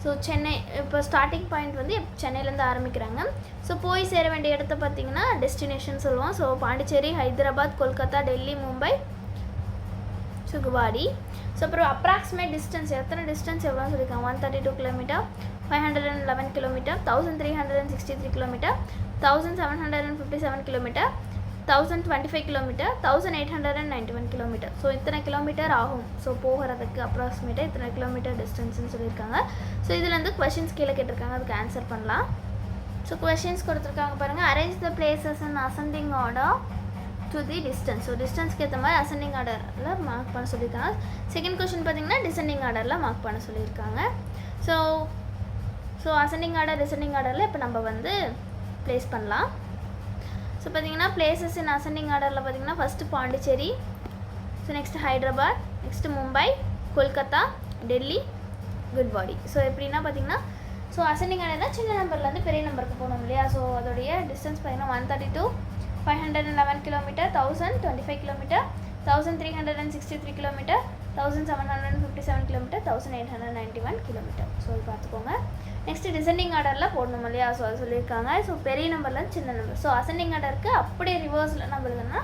[SPEAKER 1] ஸோ சென்னை இப்போ ஸ்டார்டிங் பாயிண்ட் வந்து சென்னையிலேருந்து ஆரம்பிக்கிறாங்க. ஸோ போய் சேர வேண்டிய இடத்த பார்த்தீங்கன்னா டெஸ்டினேஷன் சொல்லுவோம். So Pondicherry, Hyderabad, Kolkata, Delhi, Mumbai, so Guwahati. So அப்புறம் அப்ராக்சிமேட் டிஸ்டன்ஸ் டிஸ்டன்ஸ் எவ்வளோன்னு சொல்லியிருக்காங்க. 132 kilometre, 511 kilometre, 1363 kilometre, 1757 kilometre, 1025 kilometre, 1891 kilometre. So இத்தனை கிலோமீட்டர் ஆகும். ஸோ போகிறதுக்கு அப்ராக்சிமேட்டாக இத்தனை கிலோமீட்டர் டிஸ்டன்ஸ்னு சொல்லியிருக்காங்க. ஸோ இதுலேருந்து கொஷின்ஸ் கீழே கேட்டிருக்காங்க, அதுக்கு ஆன்சர் பண்ணலாம். ஸோ கொஷின்ஸ் கொடுத்துருக்காங்க பாருங்கள். Arrange the places in ascending order to the distance. So டிஸ்டன்ஸ்க்கு ஏற்ற மாதிரி அசெண்டிங் ஆர்டரில் மார்க் பண்ண சொல்லியிருக்காங்க. செகண்ட் கொஷின் பார்த்தீங்கன்னா டிசெண்டிங் ஆர்டரில் மார்க் பண்ண சொல்லியிருக்காங்க. ஸோ அசெண்டிங் ஆர்டர் டிசெண்டிங் ஆர்டரில் இப்போ நம்ம வந்து ப்ளேஸ் பண்ணலாம். ஸோ பார்த்தீங்கன்னா பிளேசஸ் இன் அசெண்டிங் ஆர்டரில் பார்த்தீங்கன்னா first Pondicherry, so next Hyderabad, next Mumbai, Kolkata, Delhi, Guwahati. So எப்படின்னா பார்த்தீங்கன்னா ஸோ அசெண்டிங் ஆர்டர்னால் சின்ன நம்பர்லேருந்து பெரிய நம்பருக்கு போகணும் இல்லையா? ஸோ அதோடைய டிஸ்டன்ஸ் பார்த்தீங்கன்னா 132, 511 kilometre, 1025 kilometre, 1363 kilometre, 1757 kilometre, 1891 kilometre. So இது பார்த்துக்கோங்க. நெக்ஸ்ட்டு டிசெண்டிங் ஆர்டரில் போடணும் இல்லையா? ஸோ அது சொல்லியிருக்காங்க. ஸோ பெரிய நம்பர்லேருந்து சின்ன நம்பர். ஸோ அசெண்டிங் ஆர்டருக்கு அப்படியே ரிவர்ஸில் நம்ம எழுதுனா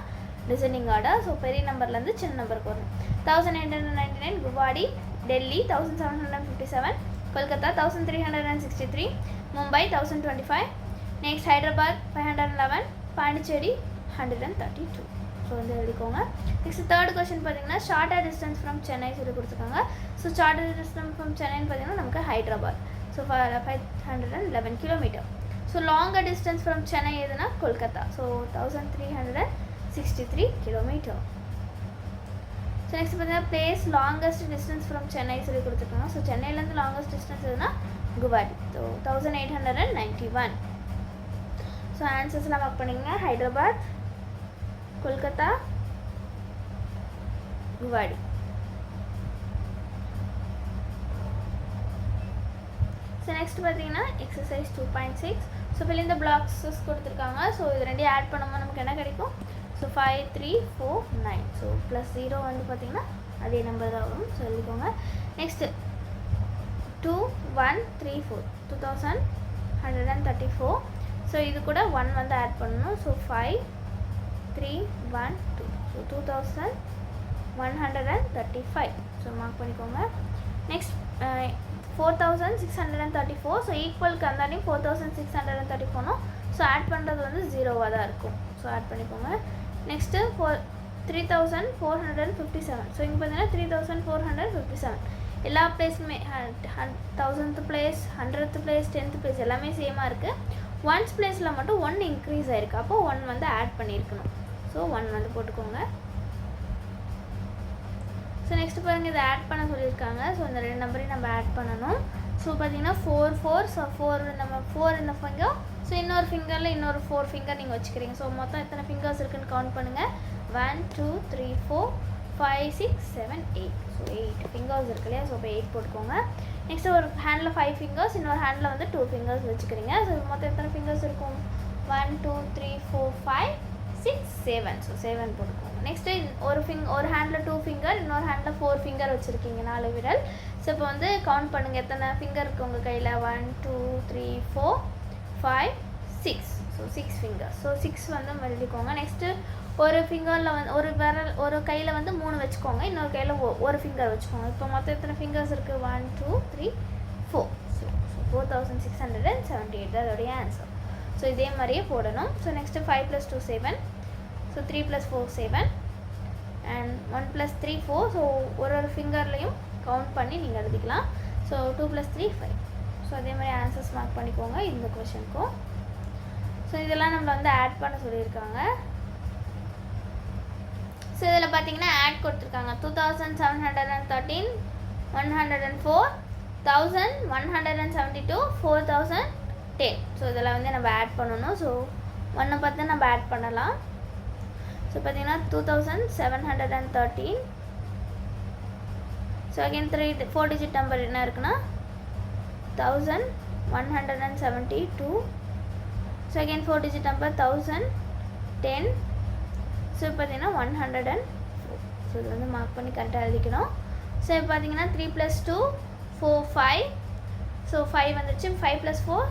[SPEAKER 1] டிசெண்டிங் ஆர்டர். ஸோ பெரிய நம்பர்லேருந்து சின்ன நம்பருக்கு வரணும். 1899 குவாடி, டெல்லி 1757, கொல்கத்தா 1363, மும்பை 1025, நெக்ஸ்ட் ஹைதராபாத் 511, பாண்டிச்சேரி 132. ஸோ வந்து எழுதிக்கோங்க. நெக்ஸ்ட் தேர்ட் கொஸ்டின் பார்த்தீங்கன்னா ஷார்ட்டர் டிஸ்டன்ஸ் ஃப்ரம் சென்னை சொல்லி கொடுத்துருக்காங்க. ஸோ ஷார்ட்டர் டிஸ்டன்ஸ் ஃப்ரம் சென்னைன்னு பார்த்தீங்கன்னா நமக்கு Hyderabad. So 511 kilometre. So longer distance from Chennai எதுனா Kolkata. So 1363 kilometre. So next பார்த்தீங்கன்னா place longest distance from Chennai சொல்லி கொடுத்துருக்காங்க. ஸோ சென்னையிலேருந்து லாங்கஸ்ட் டிஸ்டன்ஸ் எதுனா குவாடி. ஸோ 1891. ஸோ ஆன்சர்ஸ்லாம் மார்க் பண்ணிங்க. ஹைதராபாத், கொல்கத்தா, குவாடி. ஸோ நெக்ஸ்ட் பார்த்தீங்கன்னா exercise 2.6. So fill in the blocks கொடுத்துருக்காங்க. ஸோ இது ரெண்டையும் ஆட் பண்ணும்போது நமக்கு என்ன கிடைக்கும்? ஸோ 5, 3, 4, 9. ஸோ +0 வந்து பார்த்தீங்கன்னா அதே நம்பர் தான் வரும். ஸோ எழுதிக்கோங்க. நெக்ஸ்ட்டு 2 1 3 4 2134. ஸோ இது கூட 1 வந்து ஆட் பண்ணணும். ஸோ 5 3 1 2. ஸோ 2135. ஸோ மார்க் பண்ணிக்கோங்க. நெக்ஸ்ட் 4634. ஸோ ஈக்குவலுக்கு அந்தாண்டி 4634. ஸோ ஆட் பண்ணுறது வந்து 0வாக தான் இருக்கும். ஸோ ஆட் பண்ணிக்கோங்க. நெக்ஸ்ட்டு 3457. ஸோ இங்கே பார்த்தீங்கன்னா 3457 எல்லா பிளேஸுமே 1000th place, 100th place, 10th place எல்லாமே சேமாக இருக்குது. ஒன்ஸ் பிளேஸில் மட்டும் 1 இன்க்ரீஸ் ஆகிருக்கு. அப்போது 1 வந்து ஆட் பண்ணியிருக்கணும். ஸோ 1 வந்து போட்டுக்கோங்க. ஸோ நெக்ஸ்ட் பாருங்கள், இதை ஆட் பண்ண சொல்லியிருக்காங்க. ஸோ இந்த 2 நம்பரையும் நம்ம ஆட் பண்ணணும். ஸோ பார்த்தீங்கன்னா 4 4. ஸோ 4 நம்ம 4 இந்த ஃபிங்கர். ஸோ இன்னொரு ஃபிங்கரில் இன்னொரு 4 ஃபிங்கர் நீங்கள் வச்சுக்கிறீங்க. ஸோ மொத்தம் எத்தனை ஃபிங்கர்ஸ் இருக்குன்னு கவுண்ட் பண்ணுங்கள். 1 2 3 4 5 6 7 8. ஸோ 8 ஃபிங்கர்ஸ் இருக்கு இல்லையா? ஸோ இப்போ 8 போட்டுக்கோங்க. நெக்ஸ்ட் ஒரு ஹேண்டில் 5 ஃபிங்கர்ஸ், இன்னொரு ஹேண்டில் வந்து 2 ஃபிங்கர்ஸ் வச்சுக்கிறீங்க. ஸோ மொத்தம் எத்தனை ஃபிங்கர்ஸ் இருக்கும்? 1 2 3 4 5 6 7. ஸோ 7 போட்டுக்கோங்க. நெக்ஸ்ட்டு ஒரு ஹேண்டில் 2 ஃபிங்கர், இன்னொரு ஹேண்டில் 4 ஃபிங்கர் வச்சுருக்கீங்க, 4 விரல். ஸோ இப்போ வந்து கவுண்ட் பண்ணுங்கள் எத்தனை ஃபிங்கர் இருக்குது உங்கள் கையில். 1 2 3 4 5 6. So 6 fingers. ஸோ 6 வந்து எழுதிக்கோங்க. நெக்ஸ்ட்டு ஒரு ஃபிங்கரில் வந்து ஒரு கையில் வந்து 3 வச்சுக்கோங்க, இன்னொரு கையில் ஒரு ஃபிங்கர் வச்சுக்கோங்க. இப்போ மொத்தம் எத்தனை ஃபிங்கர்ஸ் இருக்குது? 1 2 3 4. ஸோ 4678 தான் அதோடைய ஆன்சர். ஸோ இதே மாதிரியே போடணும். So next 5 + 2 7. So 3 + 4 7 and 1 + 3 4. So ஒரு ஃபிங்கர்லையும் கவுண்ட் பண்ணி நீங்கள் எழுதிக்கலாம். ஸோ 2 + 3 5. ஸோ அதே மாதிரி ஆன்சர்ஸ் மார்க் பண்ணிக்கோங்க இந்த கொஷனுக்கும். ஸோ இதெல்லாம் நம்மளை வந்து ஆட் பண்ண சொல்லியிருக்காங்க. ஸோ இதில் பார்த்தீங்கன்னா ஆட் கொடுத்துருக்காங்க. 2713 104 1172 4010. ஸோ இதெல்லாம் வந்து நம்ம ஆட் பண்ணணும். ஸோ 1 பார்த்து நம்ம ஆட் பண்ணலாம். ஸோ பார்த்தீங்கன்னா 2713. ஸோ அகெயின் 4 டிஜிட் நம்பர் என்ன இருக்குன்னா 1172. So again 4 digit number 1010. So பார்த்தீங்கன்னா 104. ஸோ இது வந்து மார்க் பண்ணி கரெக்டாக எழுதிக்கணும். ஸோ இப்போ பார்த்தீங்கன்னா 3 + 2 4 5. ஸோ 5 வந்துச்சு. 5 + 4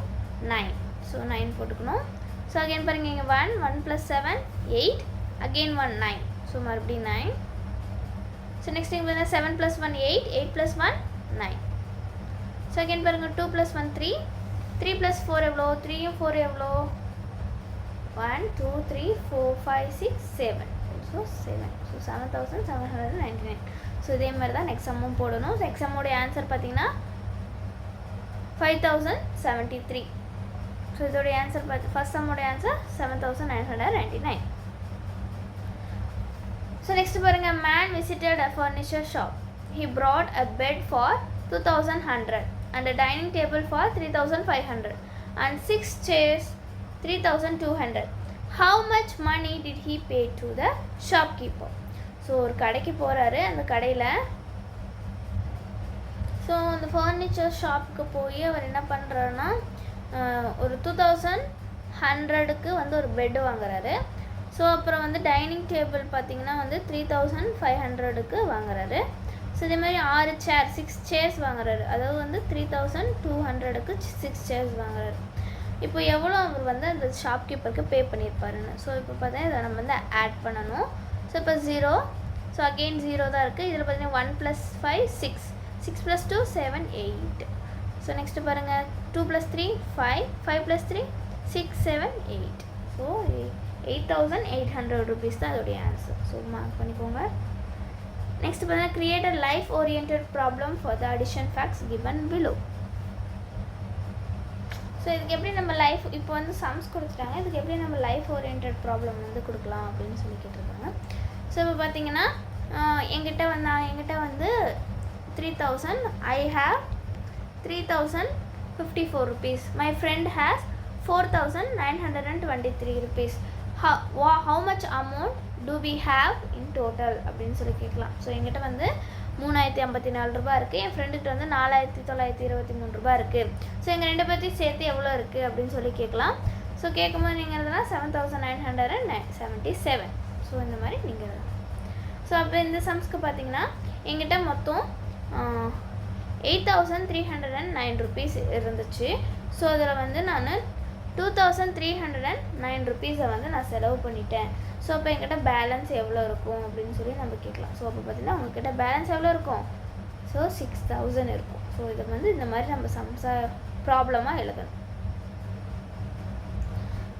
[SPEAKER 1] 9. ஸோ 9 போட்டுக்கணும். ஸோ அகெயின் பாருங்கள் இங்கே 1 1 + 7 8. அகெயின் 1 9. ஸோ மறுபடியும் 9. ஸோ நெக்ஸ்ட் இங்கே பார்த்தீங்கன்னா 7 + 1 8. 8 + 1 9. ஸோ அகெயின் பாருங்கள் 2 + 1 3. 3 + 4 எவ்வளோ? 3யும் 4 எவ்வளோ? 1 2 3 4 5 6 7. ஸோ 7. ஸோ 7799. ஸோ இதே மாதிரி தான் நெக்ஸ்ட் சம்மும் போடணும். ஸோ எக்ஸாமோடைய ஆன்சர் பார்த்தீங்கன்னா 5073. ஸோ இதோடைய ஆன்சர் ஃபர்ஸ்ட் சம்மோடைய ஆன்சர் 7999. ஸோ நெக்ஸ்ட் பாருங்கள், man visited a furniture shop. He brought a bed for 2100 and a dining table for 3500 and 6 chairs 3200. How much money did he pay to the shopkeeper? So ஒரு கடைக்கு போகிறாரு. அந்த கடையில் ஸோ அந்த ஃபர்னிச்சர் ஷாப்புக்கு போய் அவர் என்ன பண்ணுறாருன்னா ஒரு 2100க்கு வந்து ஒரு பெட்டு வாங்குறாரு. ஸோ அப்புறம் வந்து டைனிங் டேபிள் பார்த்திங்கன்னா வந்து 3500க்கு வாங்குறாரு. ஸோ இதேமாதிரி 6 சேர் 6 சேர்ஸ் வாங்குறாரு. அதாவது வந்து 3200க்கு 6 சேர்ஸ் வாங்குறாரு. இப்போ எவ்வளோ அவர் வந்து அந்த ஷாப்கீப்பருக்கு பே பண்ணியிருப்பாருன்னு. ஸோ இப்போ பார்த்தா இதை நம்ம வந்து ஆட் பண்ணணும். ஸோ இப்போ 0. ஸோ அகெயின் 0 தான் இருக்குது. இதில் பார்த்தீங்கன்னா 1 + 5 6. 6 + 2 7 8. ஸோ நெக்ஸ்ட்டு பாருங்கள் 2 + 3 5. 5 + 3 6 7 8. ஸோ 8800 rupees தான் அதோடைய ஆன்சர். ஸோ மார்க் பண்ணிக்கோங்க. நெக்ஸ்ட் பார்த்தீங்கன்னா create a life oriented problem for the addition facts given below. So இதுக்கு எப்படி நம்ம லைஃப் இப்போ வந்து சம்ஸ் கொடுத்துட்டாங்க. இதுக்கு எப்படி நம்ம லைஃப் ஓரியன்டட் ப்ராப்ளம் வந்து கொடுக்கலாம் அப்படின்னு சொல்லி கேட்டிருக்காங்க. ஸோ இப்போ பார்த்தீங்கன்னா என்கிட்ட வந்து 3000. I have 3054 rupees. My friend has 4923 rupees. how much amount do we have in total அப்படின்னு சொல்லி கேட்கலாம். ஸோ என்கிட்ட வந்து 3054 ரூபா இருக்குது. என் ஃப்ரெண்டுக்கிட்ட வந்து 4923 ரூபா இருக்குது. ஸோ எங்கள் 2 பேர்த்தையும் சேர்த்து எவ்வளோ இருக்குது அப்படின்னு சொல்லி கேட்கலாம். ஸோ கேட்கும்போது நீங்கள் எழுதுனா 7977. ஸோ இந்த மாதிரி நீங்கள் எழுதலாம். ஸோ அப்போ இந்த சம்ஸ்க்கு பார்த்தீங்கன்னா என்கிட்ட மொத்தம் 8,309 rupees இருந்துச்சு. ஸோ அதில் வந்து நான் 2,309 rupees-ஐ வந்து நான் செலவு பண்ணிட்டேன். ஸோ அப்போ என்கிட்ட பேலன்ஸ் எவ்வளோ இருக்கும் அப்படின்னு சொல்லி நம்ம கேட்கலாம். ஸோ அப்போ பார்த்தீங்கன்னா உங்கள்கிட்ட பேலன்ஸ் எவ்வளோ இருக்கும்? ஸோ 6,000 இருக்கும். ஸோ இதை வந்து இந்த மாதிரி நம்ம ப்ராப்ளமாக எழுதணும்.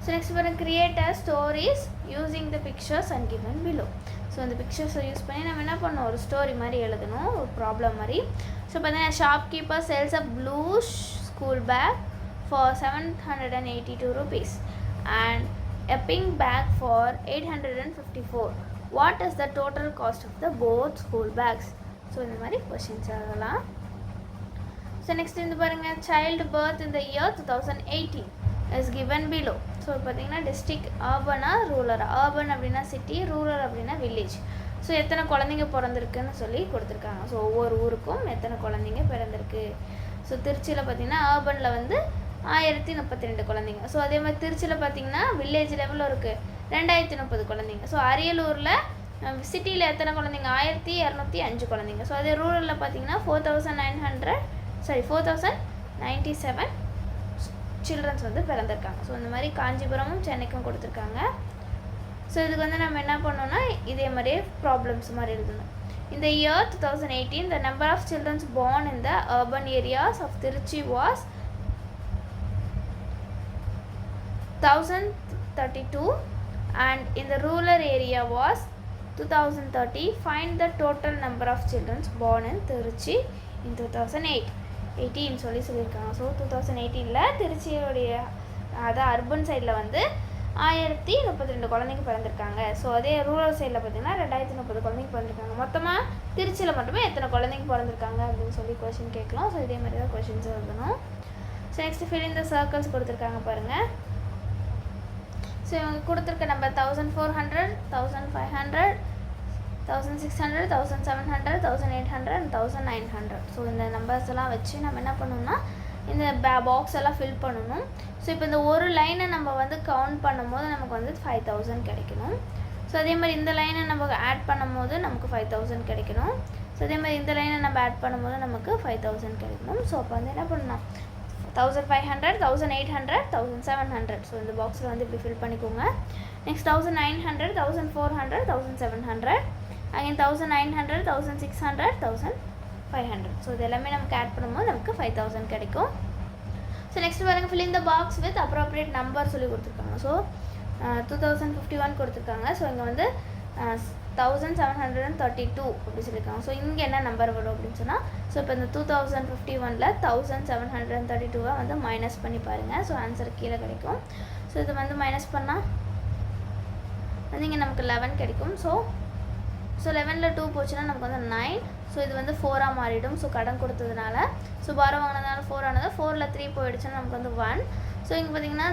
[SPEAKER 1] ஸோ நெக்ஸ்ட் பாருங்க, create a stories using the pictures and given below. So அந்த பிக்சர்ஸை யூஸ் பண்ணி நம்ம என்ன பண்ணணும், ஒரு ஸ்டோரி மாதிரி எழுதணும், ஒரு ப்ராப்ளம் மாதிரி. ஸோ பார்த்தீங்கன்னா shopkeeper sales a blue school bag for 782 rupees and a pink bag for 854. What is the total cost of the both school bags? So இந்த மாதிரி questions எழுதலாம். So next இந்த பாருங்க, child birth in the year 2018 is given below. So பார்த்தீங்கன்னா டிஸ்ட்ரிக்ட் அர்பனா ரூரல், அர்பன் அப்படின்னா சிட்டி, ரூரல் அப்படின்னா வில்லேஜ். ஸோ எத்தனை குழந்தைங்க பிறந்திருக்குன்னு சொல்லி கொடுத்துருக்காங்க. ஸோ ஒவ்வொரு ஊருக்கும் எத்தனை குழந்தைங்க பிறந்திருக்கு. ஸோ திருச்சியில் பார்த்தீங்கன்னா அர்பனில் வந்து 1032 குழந்தைங்க. ஸோ அதே மாதிரி திருச்சியில் பார்த்தீங்கன்னா வில்லேஜ் லெவலில் இருக்குது 2030 குழந்தைங்க. ஸோ அரியலூரில் சிட்டியில் எத்தனை குழந்தைங்க, 1205 குழந்தைங்க. ஸோ அதே ரூரலில் பார்த்தீங்கன்னா 4,097 சில்ட்ரன்ஸ் வந்து பிறந்திருக்காங்க. ஸோ இந்த மாதிரி காஞ்சிபுரமும் சென்னைக்கும் கொடுத்துருக்காங்க. ஸோ இதுக்கு வந்து நம்ம என்ன பண்ணோம்னா இதே மாதிரியே ப்ராப்ளம்ஸ் மாதிரி எழுதணும். In the year 2018, the number of children born in the urban areas of Tiruchi was 1,032 and in the rural area was 2,030. Find the total number of children born in Tiruchi in 2018 சொல்லியிருக்காங்க. ஸோ 2018 திருச்சியோடைய அதாவது அர்பன் சைடில் வந்து 1032 குழந்தைங்க பிறந்திருக்காங்க. ஸோ அதே ரூரல் சைடில் பார்த்தீங்கன்னா 2030 குழந்தைங்க பிறந்திருக்காங்க. மொத்தமாக திருச்சியில் மட்டுமே எத்தனை குழந்தைங்க பிறந்திருக்காங்க அப்படின்னு சொல்லி கொஷின் கேட்கலாம். ஸோ இதே மாதிரி தான் கொஷின்ஸ் எழுதணும். So next fill in the circles கொடுத்துருக்காங்க பாருங்கள். ஸோ இவங்க கொடுத்துருக்க நம்பர் 1400, 1500, 1600, 1700, 1800 and 1900. ஸோ இந்த நம்பர்ஸ் எல்லாம் வச்சு நம்ம என்ன பண்ணணும்னா இந்த பாக்ஸ் எல்லாம் ஃபில் பண்ணணும். ஸோ இப்போ இந்த ஒரு லைனை நம்ம வந்து கவுண்ட் பண்ணும்போது நமக்கு வந்து 5000 கிடைக்கணும். ஸோ அதே மாதிரி இந்த லைனை நம்ம ஆட் பண்ணும்போது நமக்கு 5000 கிடைக்கணும். ஸோ அதே மாதிரி இந்த லைனை நம்ம ஆட் பண்ணும்போது நமக்கு 5000 கிடைக்கணும். ஸோ அப்போ வந்து என்ன பண்ணணும், 1500, 1800, 1700. ஸோ இந்த பாக்ஸில் வந்து இப்படி ஃபில் பண்ணிக்கோங்க. Next 1900, 1400, 1700, again 1900, 1600, 1500. ஸோ இது எல்லாமே நமக்கு ஆட் பண்ணும்போது நமக்கு 5000 கிடைக்கும். ஸோ நெக்ஸ்ட் பாருங்கள், fill in the box with appropriate number சொல்லி கொடுத்துருக்காங்க. ஸோ 2051 கொடுத்துருக்காங்க. ஸோ இங்கே வந்து 1732 அப்படி சொல்லியிருக்காங்க. ஸோ இங்கே என்ன நம்பர் வரும் அப்படின்னு சொன்னால், ஸோ இப்போ இந்த 2051 1732 வந்து மைனஸ் பண்ணி பாருங்கள். ஸோ ஆன்சர் கீழே கிடைக்கும். ஸோ இது வந்து மைனஸ் பண்ணால் வந்து இங்கே நமக்கு 11 கிடைக்கும். ஸோ 11ல் 2 போச்சுன்னா நமக்கு வந்து 9. ஸோ இது வந்து 4ஆக மாறிடும். ஸோ கடன் கொடுத்ததுனால ஸோ பாரம் வாங்கினதுனால 4 ஆனது. 4ல் 3 போயிடுச்சுன்னா நமக்கு வந்து 1. ஸோ இங்கே பார்த்தீங்கன்னா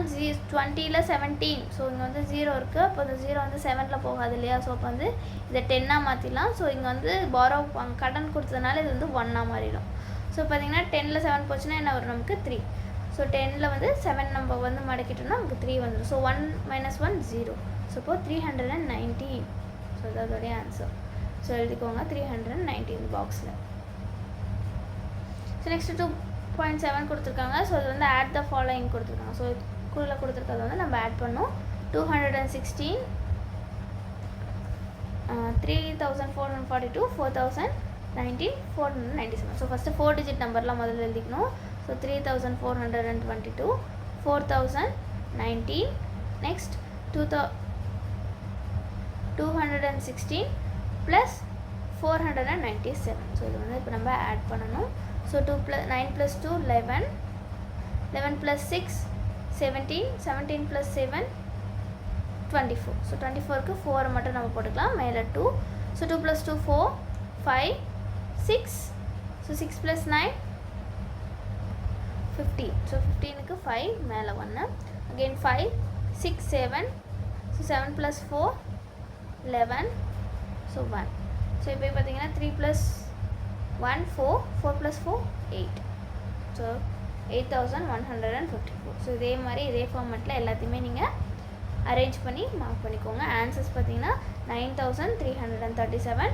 [SPEAKER 1] 20ல் 17. ஸோ இங்கே வந்து 0 இருக்குது. அப்போ அந்த 0 வந்து 7ல் போகாது இல்லையா. ஸோ அப்போ வந்து இதை 10ஆக மாற்றிடலாம். ஸோ இங்கே வந்து கடன் கொடுத்ததுனால இது வந்து 1ஆக மாறிடும். ஸோ பார்த்தீங்கன்னா 10ல் 7 போச்சுன்னா என்ன வரும், நமக்கு 3. ஸோ 10ல் வந்து 7 நம்ம வந்து மடக்கிட்டோம்னா நமக்கு 3 வந்துடும். ஸோ 1 - 1 0. ஸோ இப்போ 390. ஸோ அதோடைய ஆன்சர். ஸோ எழுதிக்கோங்க 390 இந்த பாக்ஸில். ஸோ நெக்ஸ்ட்டு 2.7 கொடுத்துருக்காங்க. ஸோ அது வந்து ஆட் த ஃபாலோயிங் கொடுத்துருக்காங்க. ஸோ குழுவில் கொடுத்துருக்கிறது வந்து நம்ம ஆட் பண்ணோம். 216, 3442, 4019, 497. ஸோ ஃபஸ்ட்டு 4 டிஜிட் நம்பர்லாம் முதல்ல எழுதிக்கணும். So 3422, 4019, next 216 plus 497. ஸோ இது வந்து இப்போ நம்ம ஆட் பண்ணணும். ஸோ 9 + 2 11, 11 + 6 17, 17 + 7 24. ஸோ 24க்கு 4 மட்டும் நம்ம போட்டுக்கலாம், மேலே 2. ஸோ 2 + 2 4, 5, 6. ஸோ 6 + 9 15. ஸோ 15க்கு 5 மேலே 1, அகெயின் 5, 6, 7. ஸோ 7 + 4 11. ஸோ 1. ஸோ இப்போ பார்த்தீங்கன்னா 3 + 1 4, 4 + 4 8. ஸோ 8154. ஸோ இதே மாதிரி இதே ஃபார்மெட்டில் எல்லாத்தையுமே நீங்கள் அரேஞ்ச் பண்ணி மார்க் பண்ணிக்கோங்க. ஆன்சர்ஸ் பார்த்தீங்கன்னா 9337,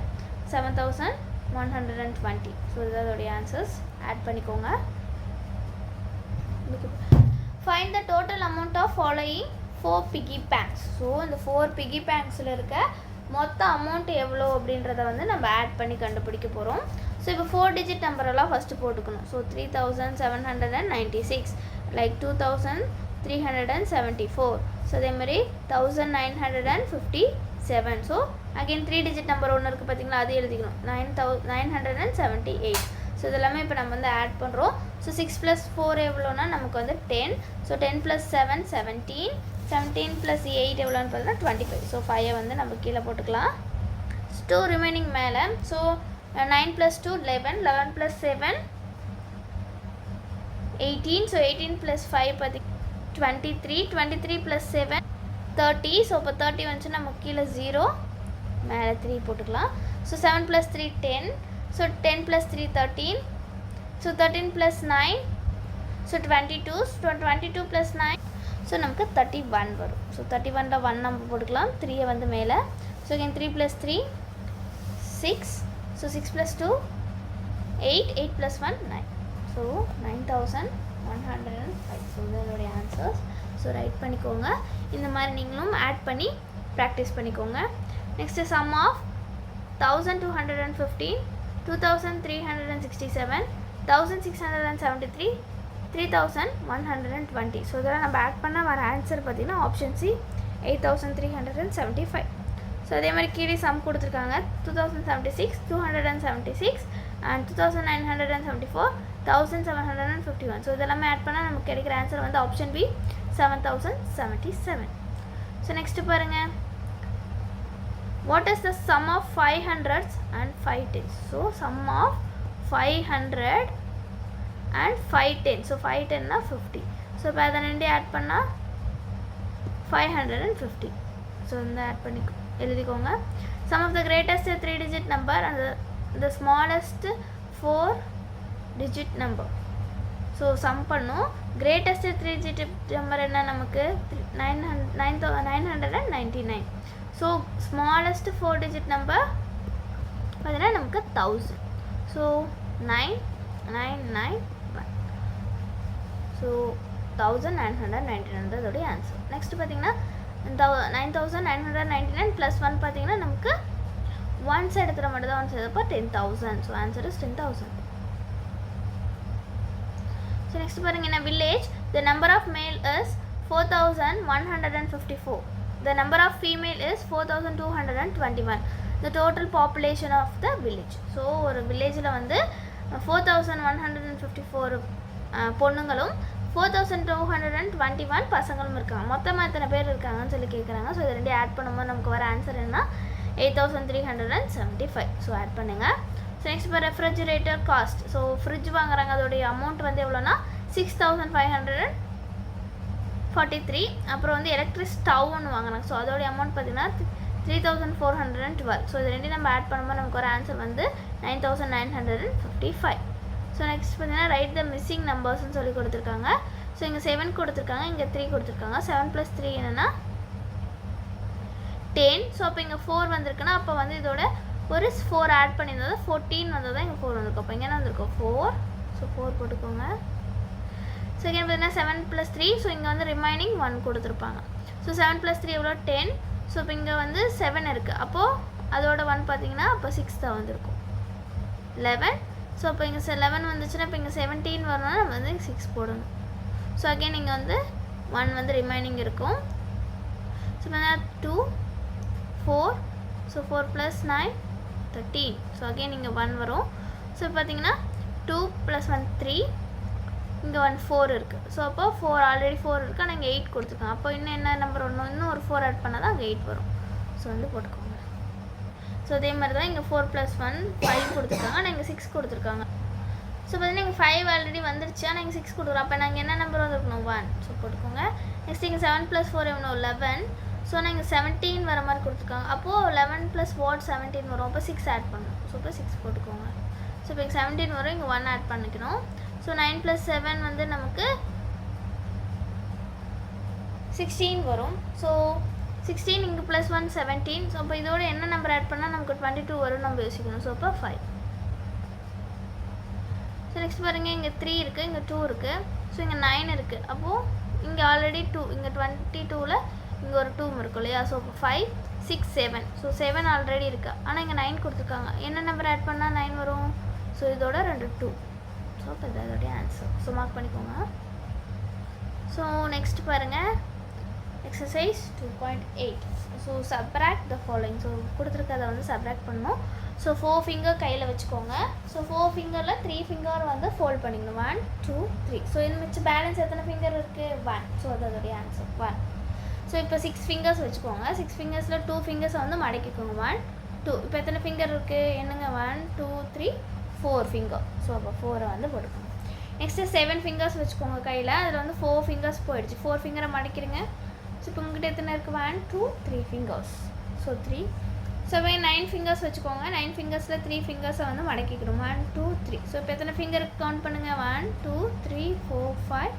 [SPEAKER 1] 7000, 120. ஸோ இதோடைய ஆன்சர்ஸ் ஆட் பண்ணிக்கோங்க. Find the total amount of following 4 piggy banks. So இந்த 4 பிகி பேங்க்ஸில் இருக்க மொத்த அமௌண்ட் எவ்வளோ அப்படின்றத வந்து நம்ம ஆட் பண்ணி கண்டுபிடிக்க போகிறோம். ஸோ இப்போ 4 டிஜிட் நம்பரெல்லாம் ஃபஸ்ட்டு போட்டுக்கணும். So 3796, like 2374. ஸோ அதேமாதிரி 1957. ஸோ அகெயின் 3 டிஜிட் நம்பர் ஒன்று இருக்குது பார்த்தீங்களா, அது எழுதிக்கணும். 978. ஸோ இதெல்லாமே இப்போ நம்ம வந்து ஆட் பண்ணுறோம். ஸோ 6 + 4 எவ்வளோனா நமக்கு வந்து 10. ஸோ 10 + 7 17. 17 + 8 எவ்வளோன்னு பார்த்தீங்கன்னா 25. ஸோ 5 வந்து நம்ம கீழே போட்டுக்கலாம். 2 ரிமைனிங் மேலே. ஸோ 9 + 2 11. 11 + 7 18. ஸோ 18 + 5 பார்த்தி 23. 23 + 7 30. ஸோ இப்போ 30 வந்துச்சு நமக்கு கீழே 0 மேலே 3 போட்டுக்கலாம். So 7 + 3 10. So 10 + 3 13. So 13 + 9. So 22. So 22 + 9. So நமக்கு 31 வரும். ஸோ 31ல் 1 நம்ம போட்டுக்கலாம். 3 வந்து மேலே. So again 3 + 3 6. So 6 + 2 8. 8 + 1 9. So 9105. So இதனுடைய ஆன்சர்ஸ். ஸோ ரைட் பண்ணிக்கோங்க. இந்த மாதிரி நீங்களும் ஆட் பண்ணி ப்ராக்டிஸ் பண்ணிக்கோங்க. Next sum of 1215, 2367, 1673, 3120. ஸோ இதெல்லாம் நம்ம ஆட் பண்ணால் வர ஆன்சர் பார்த்திங்கன்னா ஆப்ஷன் சி 8375. ஸோ அதே மாதிரி கீழே சம் கொடுத்துருக்காங்க. 2076, 276 அண்ட் 2974, 1751. ஸோ இதெல்லாமே ஆட் பண்ணால் நமக்கு கிடைக்கிற ஆன்சர் வந்து ஆப்ஷன் பி 7077. ஸோ நெக்ஸ்ட்டு பாருங்கள், what is the sum of 500s and 5 tens? So sum of 500 and 5 tens. So 5 10 50. So இப்போ அதை 2 ஆட் பண்ணால் 550. ஸோ இந்த ஆட் பண்ணி எழுதிக்கோங்க. Sum of the greatest 3 digit number and the smallest 4 digit number. So sum பண்ணும். கிரேட்டஸ்ட் 3 digit நம்பர் என்ன நமக்கு 999. ஸோ ஸ்மாலஸ்ட் 4 digit நம்பர் பார்த்தீங்கன்னா நமக்கு 1000. ஸோ 9991. ஸோ 1999 அதோடைய ஆன்சர். நெக்ஸ்ட் பார்த்தீங்கன்னா 9999 + 1 பார்த்தீங்கன்னா நமக்கு ஒன்ஸ் எடுத்துகிற மட்டும் தான் ஒன்ஸ் எடுத்தப்போ 10,000. So answer is 10,000. So next பாருங்கள், என்ன village the number of male is 4154. The number of female is 4221. The total population of the village. So ஒரு வில்லேஜில் வந்து 4154 பொண்ணுங்களும் 4221 பசங்களும் இருக்காங்க. மொத்தமாக எத்தனை பேர் இருக்காங்கன்னு சொல்லி கேட்குறாங்க. ஸோ இது 2 ஆட் பண்ணும்போது நமக்கு வர ஆன்சர் என்ன 8375. ஸோ ஆட் பண்ணுங்கள். ஸோ நெக்ஸ்ட் இப்போ ரெஃப்ரிஜிரேட்டர் காஸ்ட். ஸோ ஃப்ரிட்ஜ் வாங்குறாங்க, அதோடைய அமௌண்ட் வந்து எவ்வளோனா 6543. அப்புறம் வந்து எலக்ட்ரிக் ஸ்டவ்னு வாங்குறாங்க. ஸோ அதோடைய அமௌண்ட் பார்த்தீங்கன்னா 3412. ஸோ இது 2 நம்ம ஆட் பண்ணும்போது நமக்கு ஒரு ஆன்சர் வந்து 9955. ஸோ நெக்ஸ்ட் பார்த்தீங்கன்னா ரைட் த மிஸ்ஸிங் நம்பர்ஸ்ன்னு சொல்லி கொடுத்துருக்காங்க. ஸோ இங்கே 7 கொடுத்துருக்காங்க, இங்கே 3 கொடுத்துருக்காங்க. 7 + 3 என்னென்னா 10. ஸோ அப்போ இங்கே 4 வந்திருக்குன்னா அப்போ வந்து இதோட ஒரு 4 ஆட் பண்ணியிருந்தது 14 வந்தது தான் இங்கே 4 வந்திருக்கும். அப்போ இங்கே என்ன வந்திருக்கும் 4. ஸோ 4 போட்டுக்கோங்க. ஸோ இங்கே பார்த்தீங்கன்னா 7 + 3. ஸோ இங்கே வந்து ரிமைனிங் 1 கொடுத்துருப்பாங்க. ஸோ 7 + 3 எவ்வளோ 10. ஸோ இப்போ இங்கே வந்து 7 இருக்குது. அப்போது அதோட 1 பார்த்தீங்கன்னா அப்போ 6 தான் வந்திருக்கும். 11. ஸோ இப்போ இங்கே 11 வந்துச்சுன்னா இப்போ இங்கே 17 வரணும்னா நம்ம வந்து 6 போடணும். ஸோ அகெயின் இங்கே வந்து 1 வந்து ரிமைனிங் இருக்கும். ஸோ பார்த்தீங்கன்னா 2 4. ஸோ 4 + 9 13. ஸோ அகெயின் இங்கே 1 வரும். ஸோ பார்த்தீங்கன்னா 2 + 1 3. இங்கே 1 4 இருக்குது. ஸோ அப்போ 4 ஆல்ரெடி 4 இருக்குது, ஆனால் இங்கே 8 கொடுத்துருக்காங்க. அப்போ இன்னும் என்ன நம்பர் ஒன்று இன்னும் ஒரு 4 ஆட் பண்ணால் தான் அங்கே 8 வரும். ஸோ வந்து போட்டுக்கோங்க. ஸோ அதே மாதிரி தான் இங்கே 4 + 1 5 கொடுத்துருக்காங்க, ஆனால் இங்கே 6 கொடுத்துருக்காங்க. ஸோ பார்த்தீங்கன்னா இங்கே 5 ஆல்ரெடி வந்துருச்சு, ஆனால் இங்கே 6 கொடுக்குறோம். அப்போ நாங்கள் என்ன நம்பர் வந்துருக்கணும் 1. ஸோ போட்டுக்கோங்க. நெக்ஸ்ட் இங்கே 7 + 4 எவ்வளோ 11. ஸோ நான் இங்கே 17 வர மாதிரி கொடுத்துருக்காங்க. அப்போது 11 + what 17 வரும். அப்போ 6 ஆட் பண்ணணும். ஸோ இப்போ 6 போட்டுக்கோங்க. ஸோ இப்போ 17 வரும், இங்கே 1 ஆட் பண்ணிக்கணும். ஸோ 9 + 7 வந்து நமக்கு 16 வரும். ஸோ 16 இங்கே +1 17. ஸோ அப்போ இதோட என்ன நம்பர் ஆட் பண்ணால் நமக்கு 22 வரும் நம்ம யோசிக்கணும். ஸோ அப்போ 5. நெக்ஸ்ட் பாருங்கள், இங்கே 3 இருக்குது, இங்கே 2 இருக்குது, ஸோ இங்கே 9 இருக்குது. அப்போது இங்கே ஆல்ரெடி 2, இங்கே 22ல் இங்கே ஒரு 2 இருக்கும் இல்லையா? ஸோ 5 6 7, ஸோ 7 ஆல்ரெடி இருக்குது. ஆனால் இங்கே 9 கொடுத்துருக்காங்க. என்ன நம்பர் ஆட் பண்ணால் 9 வரும்? ஸோ இதோட 2 ஸோ இப்போ இதோடைய ஆன்சர். ஸோ மார்க் பண்ணிக்கோங்க. ஸோ நெக்ஸ்ட் பாருங்கள், exercise 2.8. So subtract the following. So கொடுத்துருக்கதை வந்து சப்ராக்ட் பண்ணணும். ஸோ 4 ஃபிங்கர் கையில் வச்சுக்கோங்க. ஸோ 4 ஃபிங்கரில் 3 ஃபிங்கர் வந்து ஃபோல்ட் பண்ணிக்கணும். 1 2 3. ஸோ இது மிச்சம் பேலன்ஸ் எத்தனை ஃபிங்கர் இருக்குது? 1. ஸோ அதோடைய ஆன்சர் 1. ஸோ இப்போ 6 ஃபிங்கர்ஸ் வச்சுக்கோங்க. 6 ஃபிங்கர்ஸில் 2 ஃபிங்கர்ஸை வந்து மடக்கிக்கோங்க. 1 2. இப்போ எத்தனை ஃபிங்கர் இருக்குது? என்னங்க? 1 2 3 4 ஃபிங்கர். ஸோ அப்போ 4 வந்து போட்டுக்கோங்க. நெக்ஸ்ட்டு 7 ஃபிங்கர்ஸ் வச்சுக்கோங்க கையில். அதில் வந்து 4 ஃபிங்கர்ஸ் போயிடுச்சு. 4 ஃபிங்கரை மடக்கிடுங்க. ஸோ இப்போ உங்கள்கிட்ட எத்தனை இருக்குது? 1 2 3 ஃபிங்கர்ஸ். ஸோ 3. ஸோ இப்போ 9 ஃபிங்கர்ஸ் வச்சுக்கோங்க. 9 ஃபிங்கர்ஸில் 3 ஃபிங்கர்ஸை வந்து மடக்கிக்கணும். 1 2 3. ஸோ இப்போ எத்தனை ஃபிங்கருக்கு கவுண்ட் பண்ணுங்கள்? 1 2 3 4 5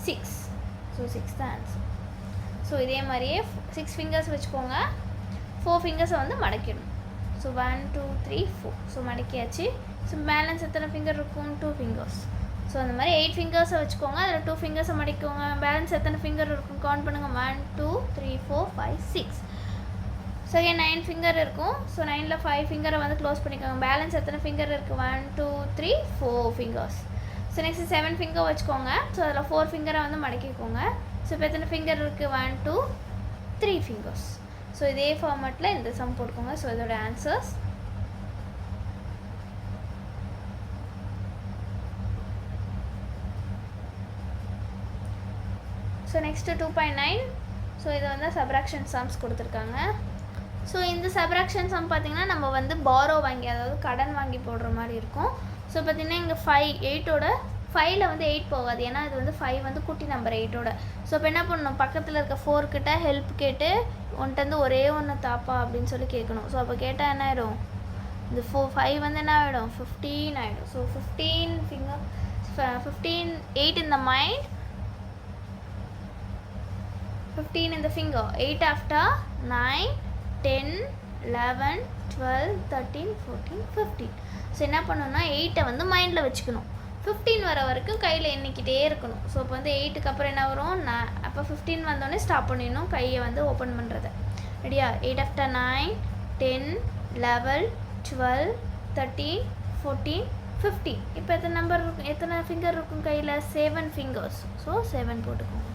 [SPEAKER 1] 6. ஸோ 6 தான் ஆன்சர். ஸோ இதே மாதிரியே 6 ஃபிங்கர்ஸ் வச்சுக்கோங்க. 4 ஃபிங்கர்ஸை வந்து மடக்கிடணும். ஸோ 1 2 3 4. ஸோ மடக்கியாச்சு. ஸோ பேலன்ஸ் எத்தனை ஃபிங்கர் இருக்கும்? 2 ஃபிங்கர்ஸ். ஸோ அந்த மாதிரி 8 ஃபிங்கர்ஸை வச்சுக்கோங்க. அதில் 2 ஃபிங்கர்ஸை மடிக்கோங்க. பேலன்ஸ் எத்தனை ஃபிங்கர் இருக்கும்? கவுண்ட் பண்ணுங்கள். 1 2 3 4 5 6. ஸோ இங்கே 9 ஃபிங்கர் இருக்கும். ஸோ 9ல் 5 ஃபிங்கரை வந்து க்ளோஸ் பண்ணிக்கோங்க. பேலன்ஸ் எத்தனை ஃபிங்கர் இருக்குது? 1 2 3 4 ஃபிங்கர்ஸ். ஸோ நெக்ஸ்ட் 7 ஃபிங்கர் வச்சுக்கோங்க. ஸோ அதில் 4 ஃபிங்கரை வந்து மடக்கிக்கோங்க. ஸோ இப்போ எத்தனை ஃபிங்கர் இருக்குது? 1 2 3 ஃபிங்கர்ஸ். ஸோ இதே ஃபார்மேட்டில் இந்த சம் போட்டுக்கோங்க. ஸோ இதோட ஆன்சர்ஸ் ஸோ நெக்ஸ்ட்டு 2.9. ஸோ இது வந்து சப்ராக்ஷன் சம்ஸ் கொடுத்துருக்காங்க. ஸோ இந்த சப்ராக்ஷன் சம் பார்த்திங்கன்னா நம்ம வந்து பாரோ வாங்கி, அதாவது கடன் வாங்கி போடுற மாதிரி இருக்கும். ஸோ பார்த்திங்கன்னா இங்கே 5 8ஓட 5ல் வந்து 8 போகாது. ஏன்னா இது வந்து 5 வந்து குட்டி நம்பர் 8ஓட. ஸோ இப்போ என்ன பண்ணணும்? பக்கத்தில் இருக்க 4 கிட்ட ஹெல்ப் கேட்டு ஒன்ட்டு வந்து ஒரே ஒன்று தாப்பா அப்படின்னு சொல்லி கேட்கணும். ஸோ அப்போ கேட்டால் என்ன ஆகிடும்? இந்த 5 வந்து என்ன ஆகிடும்? 15 ஆகிடும். So 15 finger 15 8 in the mind, 15 in the finger. 8 after 9 10 11 12 13 14 15. So என்ன பண்ணணும்னா 8 வந்து மைண்டில் வச்சுக்கணும். 15 வர வரைக்கும் கையில் எண்ணிக்கிட்டே இருக்கணும். ஸோ இப்போ வந்து 8க்கு அப்புறம் என்ன வரும்? அப்போ 15 வந்தோடனே ஸ்டாப் பண்ணிடணும் கையை வந்து ஓப்பன் பண்ணுறதை. ரெடியா? 8 after 9 10 11 12 13 14 15. இப்போ எத்தனை நம்பர் இருக்கும்? எத்தனை ஃபிங்கர் இருக்கும் கையில்? 7 ஃபிங்கர்ஸ். ஸோ 7 போட்டுக்கோங்க.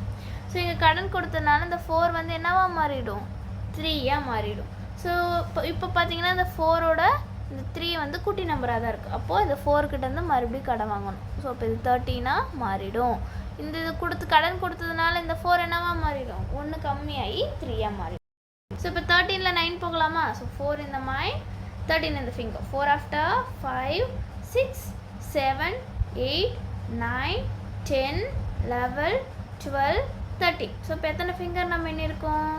[SPEAKER 1] ஸோ இங்கே கடன் கொடுத்ததுனால இந்த 4 வந்து என்னவா மாறிடும்? 3யாக மாறிடும். ஸோ இப்போ பார்த்தீங்கன்னா இந்த 4ஓட இந்த 3 வந்து குட்டி நம்பராக தான் இருக்குது. அப்போது இந்த 4 கிட்டேருந்து மறுபடியும் கடன் வாங்கணும். ஸோ இப்போ இது 13ஆக மாறிடும். இந்த இது கடன் கொடுத்ததுனால இந்த 4 என்னவா மாறிடும்? 1 கம்மியாகி 3யாக மாறிடும். ஸோ இப்போ 13ல் 9 போகலாமா? So 4 in the mind, 13 in the finger. 4 after 5 6 7 8 9 10 11 12 13. So இப்போ எத்தனை ஃபிங்கர் நம்ம எண்ணிருக்கோம்?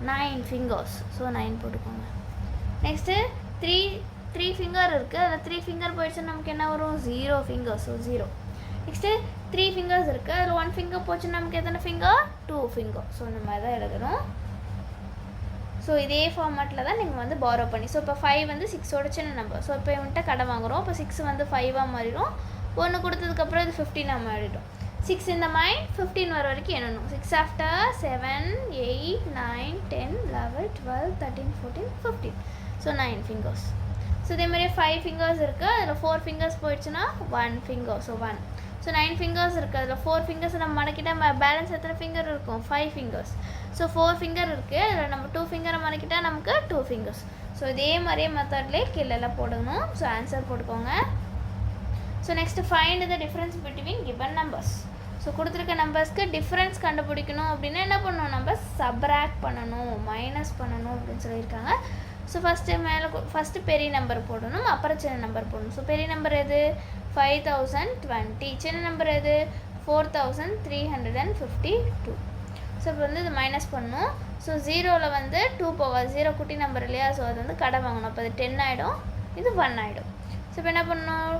[SPEAKER 1] 9 ஃபிங்கர்ஸ். ஸோ 9 போட்டுக்கோங்க. நெக்ஸ்ட்டு 3 ஃபிங்கர் இருக்குது. அதில் 3 ஃபிங்கர் போயிடுச்சுன்னா நமக்கு என்ன வரும்? 0 ஃபிங்கர். ஸோ 0. நெக்ஸ்ட்டு 3 ஃபிங்கர்ஸ் இருக்குது. அதில் 1 ஃபிங்கர் போச்சுன்னா நமக்கு எத்தனை ஃபிங்கர்? 2 ஃபிங்கர். ஸோ இந்த மாதிரி தான் எழுதணும். ஸோ இதே ஃபார்மேட்டில் தான் நீங்கள் வந்து பாரோ பண்ணி. ஸோ இப்போ 5 வந்து 6ஓட சின்ன நம்பர். ஸோ இப்போ இவன்கிட்ட கடன் வாங்குகிறோம். இப்போ 6 வந்து 5ஆக மாறிடும். 1 கொடுத்ததுக்கப்புறம் இது 15ஆக மாறிடும். 6 in the mind, 15 வர வரைக்கும் எண்ணணும். 6 after 7 8 9 10 11 12 13 14 15. So 9 fingers. ஸோ இதே மாதிரியே 5 ஃபிங்கர்ஸ் இருக்குது. அதில் 4 ஃபிங்கர்ஸ் போயிடுச்சுன்னா 1 ஃபிங்கர். ஸோ 1. ஸோ 9 ஃபிங்கர்ஸ் இருக்குது. அதில் 4 ஃபிங்கர்ஸ் நம்ம மடக்கிட்டால் பேலன்ஸ் எத்தனை ஃபிங்கர் இருக்கும்? 5 ஃபிங்கர்ஸ். ஸோ 4 ஃபிங்கர் இருக்குது. அதில் நம்ம 2 ஃபிங்கரை மடக்கிட்டால் நமக்கு 2 ஃபிங்கர்ஸ். ஸோ இதே மாதிரியே மெத்தட்லேயே கீழெல்லாம் போடணும். ஸோ ஆன்சர் போட்டுக்கோங்க. So next find the difference between given numbers. So கொடுத்துருக்க நம்பர்ஸ்க்கு டிஃப்ரென்ஸ் கண்டுபிடிக்கணும் அப்படின்னா என்ன பண்ணணும்? நம்ம சப்ராக்ட் பண்ணணும், மைனஸ் பண்ணணும் அப்படின்னு சொல்லியிருக்காங்க. ஸோ ஃபஸ்ட்டு பெரிய நம்பர் போடணும், அப்புறம் சின்ன நம்பர் போடணும். ஸோ பெரிய நம்பர் எது? 5020. சின்ன நம்பர் எது? 4352. ஸோ இப்போ வந்து இது மைனஸ் பண்ணணும். ஸோ 0ல் வந்து 2 போகாது. 0 குட்டி நம்பர் இல்லையா? ஸோ அது வந்து கடை வாங்கணும். அப்போ அது 10 ஆகிடும், இது 1 ஆகிடும். ஸோ இப்போ என்ன பண்ணணும்?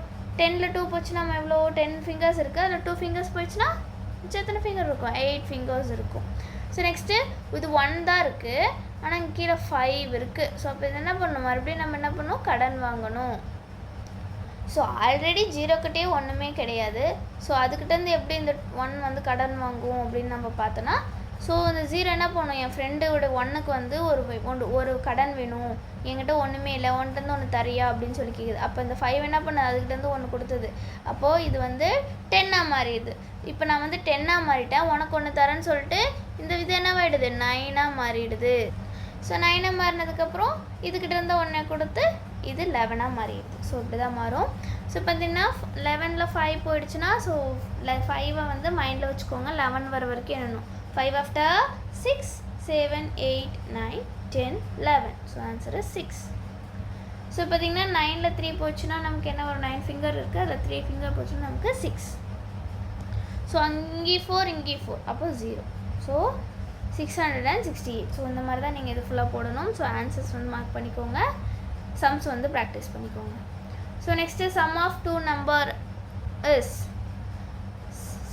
[SPEAKER 1] 10ல் 2 போச்சுன்னா நம்ம எவ்வளோ? 10 ஃபிங்கர்ஸ் இருக்குது. அதில் 2 ஃபிங்கர்ஸ் போயிடுச்சுன்னா எத்தனை ஃபிங்கர் இருக்கும்? 8 ஃபிங்கர்ஸ் இருக்கும். ஸோ நெக்ஸ்ட்டு இது 1 தான் இருக்குது, ஆனால் இங்கே கீழே 5 இருக்குது. ஸோ அப்போ இது என்ன பண்ணணும்? மறுபடியும் நம்ம என்ன பண்ணணும்? கடன் வாங்கணும். ஸோ ஆல்ரெடி ஜீரோக்கிட்டே ஒன்றுமே கிடையாது. ஸோ அதுக்கிட்டேருந்து எப்படி இந்த 1 வந்து கடன் வாங்குவோம் அப்படின்னு நம்ம பார்த்தோன்னா, ஸோ இந்த 0 என்ன பண்ணும், என் ஃப்ரெண்டோட 1க்கு வந்து ஒரு கடன் வேணும், என்கிட்ட ஒன்றுமே இல்லை, ஒன்றுலேருந்து ஒன்று தரியா அப்படின்னு சொல்லி கேட்குது. அப்போ இந்த 5 என்ன பண்ணது, அதுக்கிட்டேருந்து 1 கொடுத்தது. அப்போது இது வந்து 10ஆக மாறிடுது. இப்போ நான் வந்து 10ஆக மாறிட்டேன், உனக்கு ஒன்று தரேன்னு சொல்லிட்டு இந்த இது என்னவாயிடுது, 9ஆக மாறிடுது. ஸோ 9ஆக மாறினதுக்கப்புறம் இதுக்கிட்டேருந்து 1 கொடுத்து இது 11ஆக மாறிடுது. ஸோ இப்படி தான் மாறும். ஸோ பார்த்தீங்கன்னா 11ல் 5 போயிடுச்சுன்னா, ஸோ 5ஐ வந்து மைண்டில் வச்சுக்கோங்க. 11 வர வரைக்கும் எண்ணணும். 5 after 6, 7, 8, 9, 10, 11. So answer is 6. So பார்த்தீங்கன்னா 9ல் 3 போச்சுன்னா நமக்கு என்ன ஒரு 9 ஃபிங்கர் இருக்குது, அதில் 3 ஃபிங்கர் போச்சுன்னா நமக்கு 6. ஸோ அங்கே 4 இங்கே 4, அப்போ 0. ஸோ 668. ஸோ இந்த மாதிரி தான் நீங்கள் இது ஃபுல்லாக போடணும். ஸோ ஆன்சர்ஸ் வந்து மார்க் பண்ணிக்கோங்க, சம்ஸ் வந்து ப்ராக்டிஸ் பண்ணிக்கோங்க. So next sum of 2 number is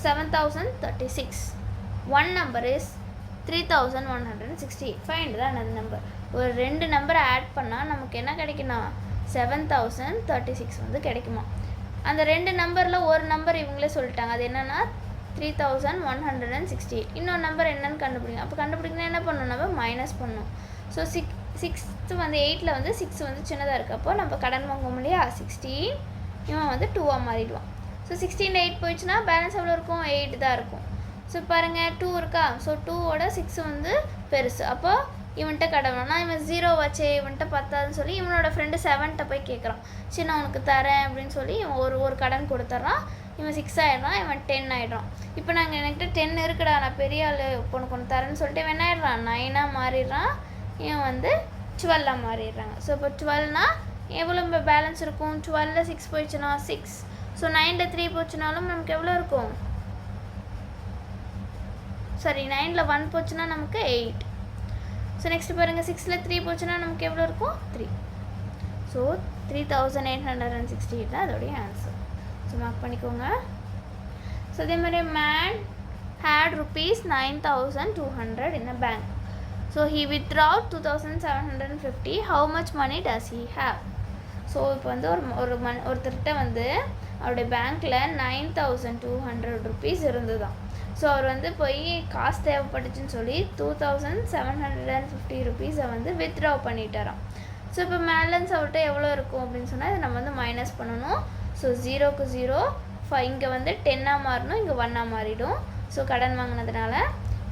[SPEAKER 1] 7036. 1 number is 3168. Find தான் அந்த நம்பர். ஒரு 2 நம்பரை ஆட் பண்ணால் நமக்கு என்ன கிடைக்குன்னா 7036 வந்து கிடைக்குமா. அந்த 2 நம்பரில் ஒரு நம்பர் இவங்களே சொல்லிட்டாங்க, அது என்னென்னா 3168. இன்னொரு நம்பர் என்னன்னு கண்டுபிடிங்க. அப்போ கண்டுபிடிக்கணும் என்ன பண்ணணும், நம்ம மைனஸ் பண்ணணும். ஸோ 6 வந்து 8ல் வந்து 6 வந்து சின்னதாக இருக்குது. அப்போ நம்ம கடன் வாங்குவோம் இல்லையா, 16, இவன் வந்து 2ஆக மாறிடுவான். ஸோ 16 8 போயிடுச்சுன்னா பேலன்ஸ் எவ்வளோ இருக்கும், 8 தான் இருக்கும். ஸோ பாருங்கள் 2 இருக்கா, ஸோ 2ஓட 6 வந்து பெருசு. அப்போ இவன்கிட்ட கடன் வேணா, இவன் 0 வச்சே இவன்கிட்ட பத்தாதுன்னு சொல்லி இவனோட ஃப்ரெண்டு 7ட்ட போய் கேட்குறான், சரி நான் உனக்கு தரேன் அப்படின்னு சொல்லி இவன் ஒரு கடன் கொடுத்துட்றான். இவன் 6 ஆகிடுறான், இவன் 10 ஆகிடுறான். இப்போ நாங்கள் என்கிட்ட 10 இருக்குடா, நான் பெரிய ஆள், உனக்கு ஒன்று தரேன்னு சொல்லிட்டு இவன் என்ன ஆகிடுறான், 9ஆக மாறிடுறான், இவன் வந்து 12ஆக மாறிடுறாங்க. ஸோ இப்போ 12னா எவ்வளோ பேலன்ஸ் இருக்கும், 12ல் 6 போயிடுச்சுன்னா 6. ஸோ 9ல் 3 போச்சுனாலும் நமக்கு எவ்வளோ இருக்கும், சாரி 9ல் 1 போச்சுன்னா நமக்கு 8. ஸோ நெக்ஸ்ட் பாருங்கள் 6ல் 3 போச்சுன்னா நமக்கு எவ்வளோ இருக்கும், 3. ஸோ 3868 தான் அதோடைய ஆன்சர். ஸோ மார்க் பண்ணிக்கோங்க. ஸோ அதே மாதிரி man had rupees 9200 in a bank. So he withdrew 2750. How much money does he have? So இப்போ வந்து ஒருத்தர்கிட்ட வந்து அவருடைய பேங்க்கில் 9200 ருபீஸ் இருந்துதான். ஸோ அவர் வந்து போய் காசு தேவைப்பட்டுச்சுன்னு சொல்லி 2750 ருபீஸை வந்து வித்ட்ரா பண்ணிட்டாராம். ஸோ இப்போ பேலன்ஸ் அவர்கிட்ட எவ்வளோ இருக்கும் அப்படின்னு சொன்னால் இதை நம்ம வந்து மைனஸ் பண்ணணும். ஸோ 0க்கு 0, இங்கே வந்து 10ஆக மாறணும், இங்கே 1ஆக மாறிடும். ஸோ கடன் வாங்கினதுனால.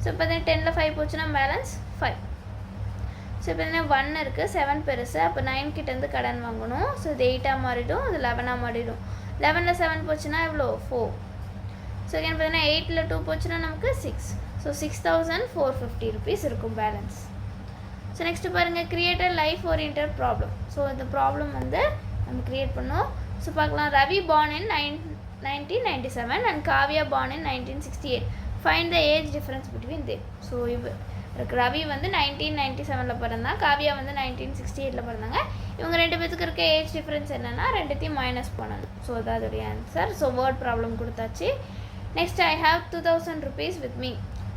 [SPEAKER 1] ஸோ இப்போ 10ல் 5 போச்சுன்னா பேலன்ஸ் 5. ஸோ இப்போ 1 இருக்குது, 7 பெருசு, அப்போ 9 கிட்டேருந்து கடன் வாங்கணும். ஸோ இது 8ஆக மாறிடும், இது 11ஆக மாறிடும். 11ல் 7 போச்சுன்னா எவ்வளோ, 4. ஸோ again பார்த்தீங்கன்னா 8ல் 2 போச்சுன்னா நமக்கு 6. ஸோ 6450 ருபீஸ் இருக்கும் பேலன்ஸ். ஸோ நெக்ஸ்ட்டு பாருங்கள், creator life oriented problem. So இந்த ப்ராப்ளம் வந்து நம்ம க்ரியேட் பண்ணோம். ஸோ பார்க்கலாம். Ravi born in 1997 and Kavya born in 1968. Find the age difference between them. So Ravi வந்து 1997ல் பிறந்தான், காவியா வந்து 1968ல் பிறந்தாங்க. இவங்க 2 பேத்துக்கு இருக்க ஏஜ் டிஃப்ரென்ஸ் என்னென்னா 2த்தையும் மைனஸ் பண்ணணும். ஸோ அதான் அதோடைய ஆன்சர். ஸோ வேர்ட் ப்ராப்ளம் கொடுத்தாச்சு. Next, I have 2000 rupees with me.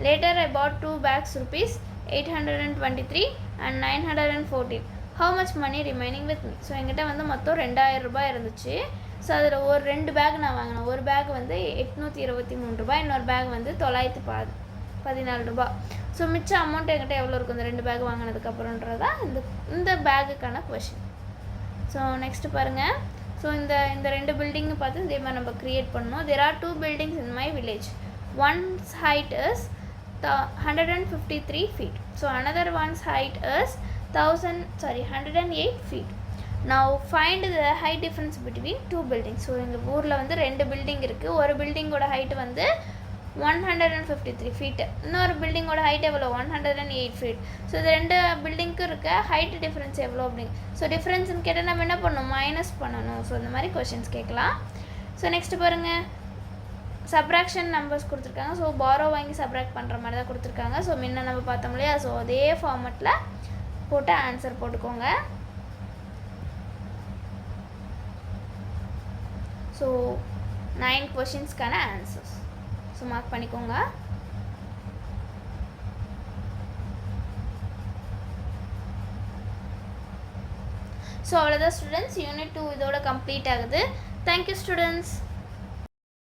[SPEAKER 1] Later I bought 2 bags rupees 823 and 914. How much money remaining with me? So என்கிட்ட வந்து மொத்தம் 2000 ரூபாய் இருந்துச்சு. ஸோ அதில் ஒரு 2 பேக் நான் வாங்கினேன். ஒரு பேக் வந்து 823 ரூபாய், இன்னொரு பேக் வந்து 914 ரூபாய். ஸோ மிச்ச அமௌண்ட் என்கிட்ட எவ்வளோ இருக்கும் இந்த 2 பேக் வாங்கினதுக்கப்புறம்ன்றதான் இந்த பேக்குக்கான கொஷின். ஸோ நெக்ஸ்ட்டு பாருங்கள். ஸோ இந்த 2 பில்டிங்கு பார்த்து இதே மாதிரி நம்ம க்ரியேட் பண்ணணும். There are 2 buildings in my village. One's height is 153 feet. So another one's height is 108 feet. Now find the height difference between 2 buildings. So எங்கள் ஊரில் வந்து 2 பில்டிங் இருக்குது. ஒரு பில்டிங்கோட ஹைட் வந்து 153 feet, இன்னொரு பில்டிங்கோட ஹைட் எவ்வளோ, 108 feet. ஸோ இது 2 பில்டிங்க்கு இருக்க ஹைட் டிஃப்ரென்ஸ் எவ்வளோ அப்படிங்க. ஸோ டிஃப்ரென்ஸ்னு கேட்டால் நம்ம என்ன பண்ணணும், மைனஸ் பண்ணணும். ஸோ இந்த மாதிரி கொஷின்ஸ் கேட்கலாம். ஸோ நெக்ஸ்ட்டு பாருங்கள், சப்ராக்ஷன் நம்பர்ஸ் கொடுத்துருக்காங்க. ஸோ பாரோ வாங்கி சப்ராக்ட் பண்ணுற மாதிரி தான் கொடுத்துருக்காங்க. ஸோ முன்ன நம்ம பார்த்தோம் இல்லையா, ஸோ அதே ஃபார்மெட்டில் போட்டு ஆன்சர் போட்டுக்கோங்க. ஸோ 9 கொஷின்ஸ்க்கான ஆன்சர்ஸ். ஸோ மார்க் பண்ணிக்கோங்க. ஸோ அவ்வளோதான் ஸ்டூடெண்ட்ஸ், யூனிட் 2 இதோட கம்ப்ளீட் ஆகுது. Thank you students.